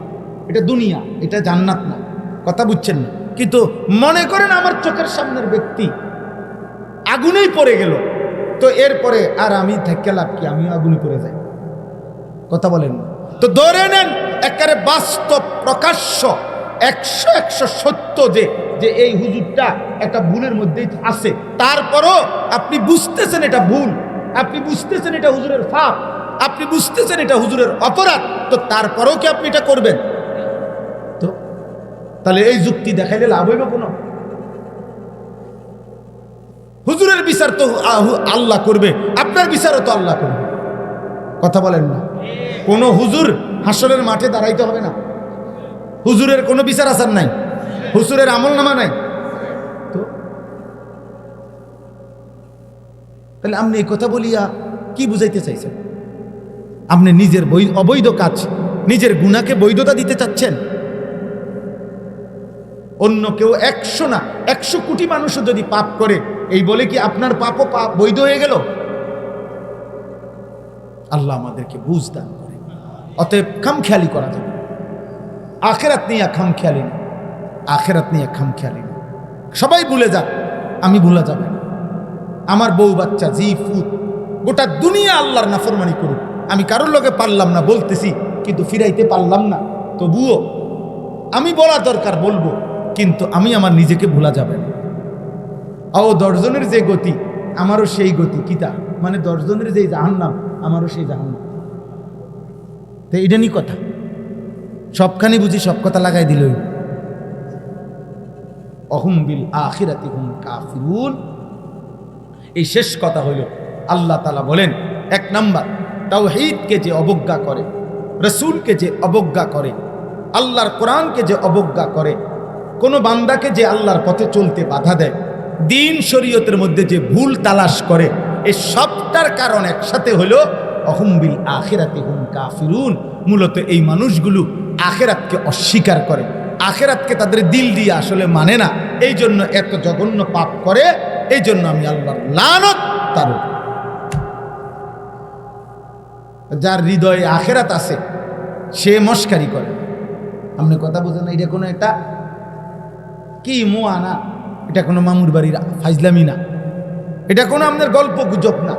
এটা দুনিয়া, এটা জান্নাত না, কথা বুঝছেন না। কিন্তু মনে করেন আমার চোখের সামনের ব্যক্তি আগুনেই পড়ে গেল, তো এরপরে আর আমি থেকে লাভ কি, আমি আগুনে পড়ে যাই, কথা বলেন না। তো ধরে নেন একেবারে বাস্তব প্রকাশ্য 100 সত্য যে এই হুজুরটা একটা ভুলের মধ্যেই আছে, তারপরও আপনি বুঝতেছেন এটা ভুল, আপনি বুঝতেছেন এটা হুজুরের পাপ, আপনি বুঝতেছেন এটা হুজুরের অপরাধ, তো তারপরেও কি আপনি এটা করবেন? তো তাহলে এই যুক্তি দেখাইলে লাভ হইব কোনো? হুজুরের বিচার তো আল্লাহ করবে, আপনার বিচারও তো আল্লাহ করবে, কথা বলেন না। কোনো হুজুর হাসরের মাঠে দাঁড়াইতে হবে না, হুজুরের কোনো বিচার আচার নাই, হুজুরের আমল নামা নাই, তো তাহলে আপনি এই কথা বলিয়া কি বুঝাইতে চাইছেন? আপনি নিজের অবৈধ কাজ, নিজের গুনাহকে বৈধতা দিতে চাচ্ছেন। অন্য কেউ 100 না 100 কোটি মানুষও যদি পাপ করে, এই বলে কি আপনার পাপও বৈধ হয়ে গেল? আল্লাহ আমাদেরকে বুঝ দান করে। অতএব খামখেয়ালি করা যাবে, আখেরাত নিয়ে খামখেয়ালি না, আখেরাত নিয়ে খামখেয়ালি না। সবাই ভুলে যাক, আমি ভুলা যাবে না। আমার বউ বাচ্চা জি ফুত গোটা দুনিয়া আল্লাহর নাফরমানি করুক, আমি কারোর লোকে পারলাম না বলতেছি, কিন্তু ফিরাইতে পারলাম না, তবুও আমি বলা দরকার বলবো, কিন্তু আমি আমার নিজেকে ভোলা যাবে না। ও 10 জনের যে গতি, আমারও সেই গতি। কিতা মানে 10 জনের যে জাহান্নাম, আমারও সেই জাহান্নাম। তো এটা নিয়ে কথা, সবখানি বুঝি সব কথা লাগাই দিল। অহুম বিল আখিরাতি হুম কাফিরুন। এই শেষ কথা হইল, আল্লাহ তাআলা বলেন 1 নাম্বার, তাওহীদকে যে অবজ্ঞা করে, রাসূলকে যে অবজ্ঞা করে, আল্লাহর কোরআনকে যে অবজ্ঞা করে, কোন বান্দাকে যে আল্লাহর পথে চলতে বাধা দেয়, দিন শরীয়তের মধ্যে যে ভুল তালাশ করে, এই সবটার কারণ একসাথে হলো অহুম বিল আখিরাতি হুম কাফিরুন। মূলত এই মানুষগুলো আখিরাতকে অস্বীকার করে, আখিরাতকে তাদের দিল দিয়ে আসলে মানে না, এই জন্য এত জঘন্য পাপ করে। এই জন্য আমি আল্লাহর লানত তার উপর। যার হৃদয়ে আখিরাত আছে সে মস্কারি করে। আপনি কথা বুঝেন না? এটা কোনো একটা কি মোয়া না, এটা কোনো মামুর বাড়ির ফাইজলামি না, এটা কোনো আপনার গল্প গুজব না।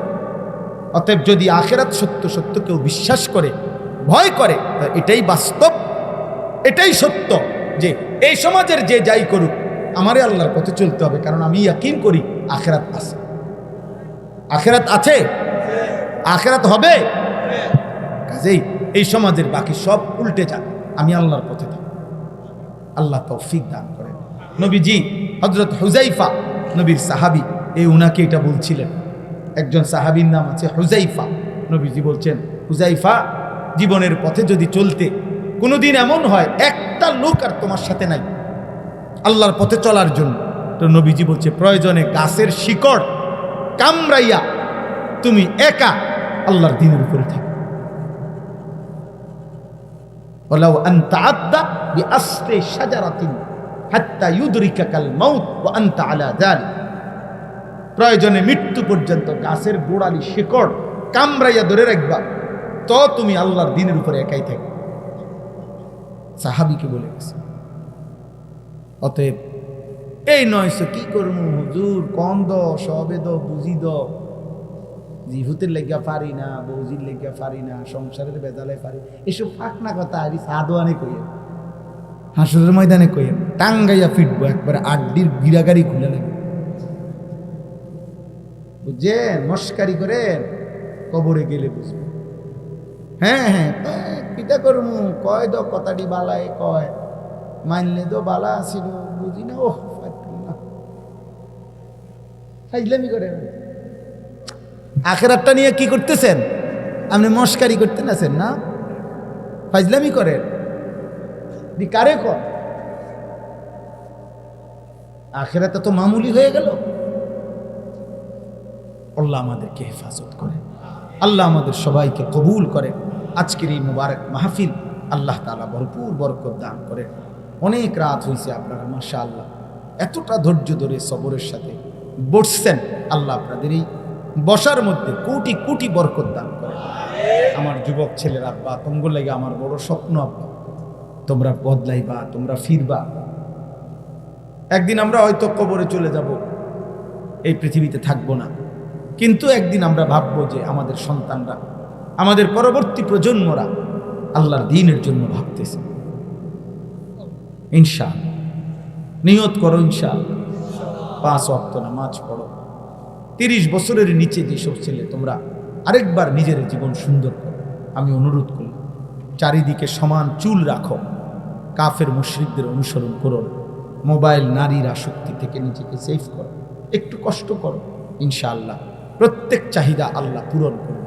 অতএব যদি আখিরাত সত্য সত্য কেউ বিশ্বাস করে, ভয় করে, এটাই বাস্তব, এটাই সত্য যে এই সমাজের যে যাই করুক আমারে আল্লাহর পথে চলতে হবে, কারণ আমি ইয়াকিন করি আখিরাত আছে। আখিরাত আছে, আখিরাত হবে। কাজেই এই সমাজের বাকি সব উল্টে যাক, আমি আল্লাহর পথে থাকি। আল্লাহ তৌফিক দান করেন। নবীজি হযরত হুযাইফা, নবীর সাহাবী, এই উনাকে এটা বলছিলেন। একজন সাহাবীর নাম আছে হুযাইফা। নবীজি বলছেন, হুযাইফা, জীবনের পথে যদি চলতে কোনোদিন এমন হয় একটা লোক আর তোমার সাথে নাই আল্লাহর পথে চলার জন্য, তো নবীজি বলছে প্রয়োজনে গাছের শিকড় কামড়াইয়া তুমি একা আল্লাহর দ্বীনের উপরে থাকো। ওয়ালাউ আনতা আদা বিআসরি শাজারাতিন হাত্তা ইউদরিকাকাল মাউত ওয়া আনতা আলা যালিক। প্রয়োজনে মৃত্যু পর্যন্ত গাছের গোড়ালি শিকড় কামড়াইয়া ধরে রাখবা, তো তুমি আল্লাহর দ্বীনের উপরে একাই থাকবে। সাহাবীকে বলে গেছে। অতএব এই নয় সে কি করবো হুজুর, কম দ সবে দ বুঝি দ, জিহুতের লেগা পারি না, বৌজির লেগা পারি না, সংসারের বেজালে পারি, এসব ফাঁক না কথা। আর সাদোয়ানে কইয়েন, হাসরের ময়দানে কইয়েন, টাঙ্গাইয়া ফিটবো একবারে, আড্ডির গিরাগাড়ি খুলে নেবে, বুঝছেন? মস্কারি করেন, কবরে গেলে বুঝবে। হ্যাঁ হ্যাঁ, কিটা করমু, কয় দ কথাটি বালায় কয়, মানলে তো বালা আসিল, বুঝি না, ওহ না, ফাইজলামি করেন। আখিরাতটা নিয়ে কি করতেছেন আপনি? মস্কারি করতেন আছেন না, ফাইজলামি করেন। কারে কর? আখিরাতে তো মামুলি হয়ে গেল। আল্লাহ আমাদেরকে হেফাজত করে, আল্লাহ আমাদের সবাইকে কবুল করে। আজকের এই মুবারক মাহফিল আল্লাহ তাআলা ভরপুর বরকত দান করে। অনেক রাত হয়েছে, আপনারা মাশাআল্লাহ এতটা ধৈর্য ধরে সবরের সাথে বসছেন। আল্লাহ আপনাদের এই বসার মধ্যে কোটি কোটি বরকত দান করে। আমার যুবক ছেলের আব্বা, তোমার লাগে আমার বড় স্বপ্ন আব্বা, তোমরা বদলাইবা, তোমরা ফিরবা। একদিন আমরা হয়তো কবরে চলে যাব, এই পৃথিবীতে থাকবো না, কিন্তু একদিন আমরা ভাববো যে আমাদের সন্তানরা, আমাদের পরবর্তী প্রজন্মরা আল্লাহর দ্বীনের জন্য ভাবতেছে। ইনশাআল্লাহ নিয়ত করো, ইনশাআল্লাহ 5 ওয়াক্ত নামাজ পড়ো। 30 বছরের নিচে যেসব ছেলে, তোমরা আরেকবার নিজের জীবন সুন্দর করো। আমি অনুরোধ করি, চারিদিকে সমান চুল রাখো, কাফের মুশরিকদের অনুসরণ করো, মোবাইল নারীর আসক্তি থেকে নিজেকে সেফ করো, একটু কষ্ট করো। ইনশাআল্লাহ প্রত্যেক চাহিদা আল্লাহ পূরণ করে।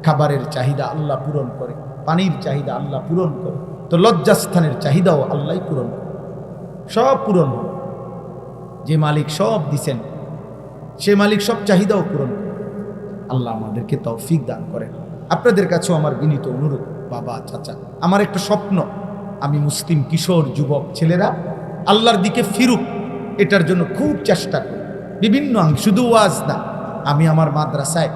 খাবারের চাহিদা আল্লাহ পূরণ করে, পানির চাহিদা আল্লাহ পূরণ করে, তো লজ্জাস্থানের চাহিদাও আল্লাহ পূরণ করে, সব পূরণ হবে। যে মালিক সব দিছেন সে মালিক সব চাহিদাও পূরণ করে। আল্লাহ আমাদেরকে তৌফিক দান করেন। আপনাদের কাছেও আমার বিনীত অনুরোধ, বাবা, চাচা, আমার একটা স্বপ্ন, আমি মুসলিম কিশোর যুবক ছেলেরা আল্লাহর দিকে ফিরুক, এটার জন্য খুব চেষ্টা করি। বিভিন্ন শুধু ওয়াজ না, আমি আমার মাদ্রাসায়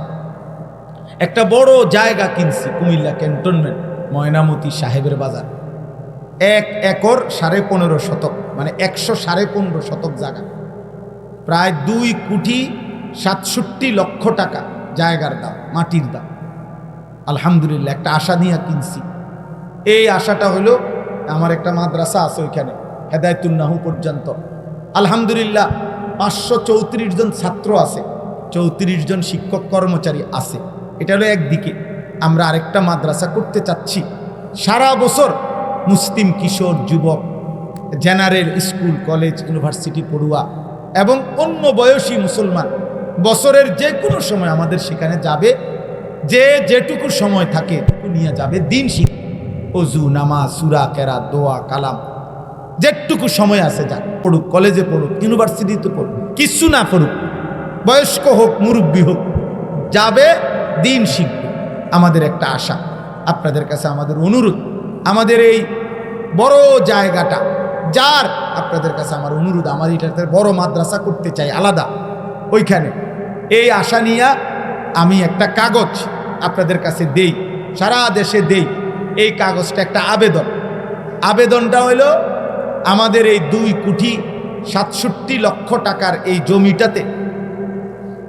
একটা বড় জায়গা কিনছি, কুমিল্লা ক্যান্টনমেন্ট, ময়নামতি সাহেবের বাজার, 1 একর 15.5 শতক, মানে 115.5 শতক জায়গা, প্রায় 2,67,00,000 টাকা জায়গার দাম, মাটির দাম। আলহামদুলিল্লাহ, একটা আশা নিয়ে কিনছি। এই আশাটা হলো আমার একটা মাদ্রাসা আছে ওইখানে, হেদায়েতুন্নাহু পর্যন্ত। আলহামদুলিল্লাহ 534 জন ছাত্র আছে, 34 জন শিক্ষক কর্মচারী আছে। এটা হলো একদিকে। আমরা আরেকটা মাদ্রাসা করতে চাচ্ছি, সারা বছর মুসলিম কিশোর যুবক, জেনারেল স্কুল কলেজ ইউনিভার্সিটি পড়ুয়া এবং অন্য বয়সী মুসলমান বছরের যে কোনো সময় আমাদের সেখানে যাবে, যে যেটুকু সময় থাকে নিয়ে যাবে, দিন শিখ, অজু, নামাজ, সূরা, কেরাত, দোয়া, কালাম, যেটুকু সময় আছে যাক, পড়ুক, কলেজে পড়ুক, ইউনিভার্সিটিতে পড়ুক, কিছু না পড়ুক, বয়স্ক হোক মুরব্বী হোক, যাবে, দিন শিখবে। আমাদের একটা আশা। আপনাদের কাছে আমাদের অনুরোধ, আমাদের এই বড় জায়গাটা যার, আপনাদের কাছে আমার অনুরোধ, আমার এটাতে বড় মাদ্রাসা করতে চাই আলাদা ওইখানে। এই আশা নিয়ে আমি একটা কাগজ আপনাদের কাছে দেই, সারা দেশে দেই। এই কাগজটা একটা আবেদনটা হলো আমাদের এই 2,67,00,000 টাকার এই জমিটাতে,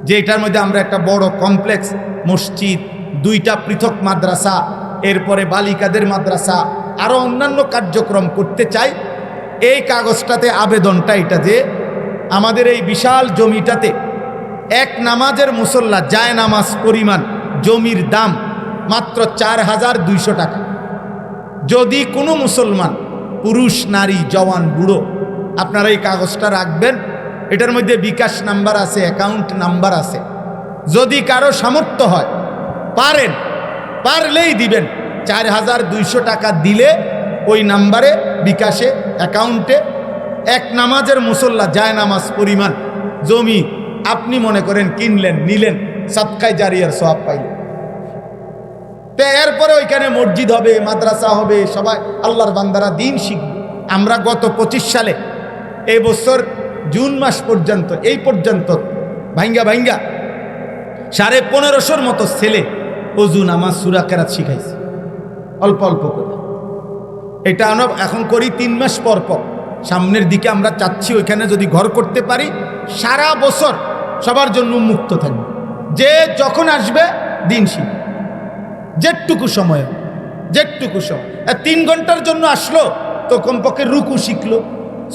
যে এটার মধ্যে আমরা একটা বড় কমপ্লেক্স, মসজিদ, 2টা পৃথক মাদ্রাসা, এরপরে বালিকাদের মাদ্রাসা, আরও অন্যান্য কার্যক্রম করতে চাই। এই কাগজটাতে আবেদনটা এটা যে আমাদের এই বিশাল জমিটাতে এক নামাজের মুসল্লা যায় নামাজ পরিমাণ জমির দাম মাত্র 4,200 টাকা। যদি কোনো মুসলমান, পুরুষ, নারী, জওয়ান, বুড়ো, আপনারা এই কাগজটা রাখবেন। এটার মধ্যে বিকাশ নাম্বার আছে, অ্যাকাউন্ট নাম্বার আছে। যদি কারো সামর্থ্য হয়, পারলেই দিবেন। 4,200 টাকা দিলে ওই নাম্বারে, বিকাশে, অ্যাকাউন্টে এক নামাজের মুসল্লা যায় নামাজ পরিমাণ জমি আপনি মনে করেন কিনলেন, নিলেন, সাদকায়ে জারিয়ার সওয়াব পাইলেন। তো এরপরে ওইখানে মসজিদ হবে, মাদ্রাসা হবে, সবাই আল্লাহর বান্দারা দিন শিখবে। আমরা গত 25 সালে, এই বছর জুন মাস পর্যন্ত, এই পর্যন্ত ভাঙ্গা 1550 মতো ছেলে অজু, নামাজ, সূরা, কেরাত শিখাইছে অল্প অল্প করে। এটা আমরা এখন করি 3 মাস পর পর। সামনের দিকে আমরা চাচ্ছি ওইখানে যদি ঘর করতে পারি, সারা বছর সবার জন্য মুক্ত থাকবে। যে যখন আসবে দিন শিখবে, যেটুকু সময় 3 ঘন্টার জন্য আসলো তো কমপক্ষে রুকু শিখলো,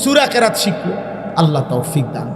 সূরা, কেরাত শিখলো। আল্লাহ তৌফিক দান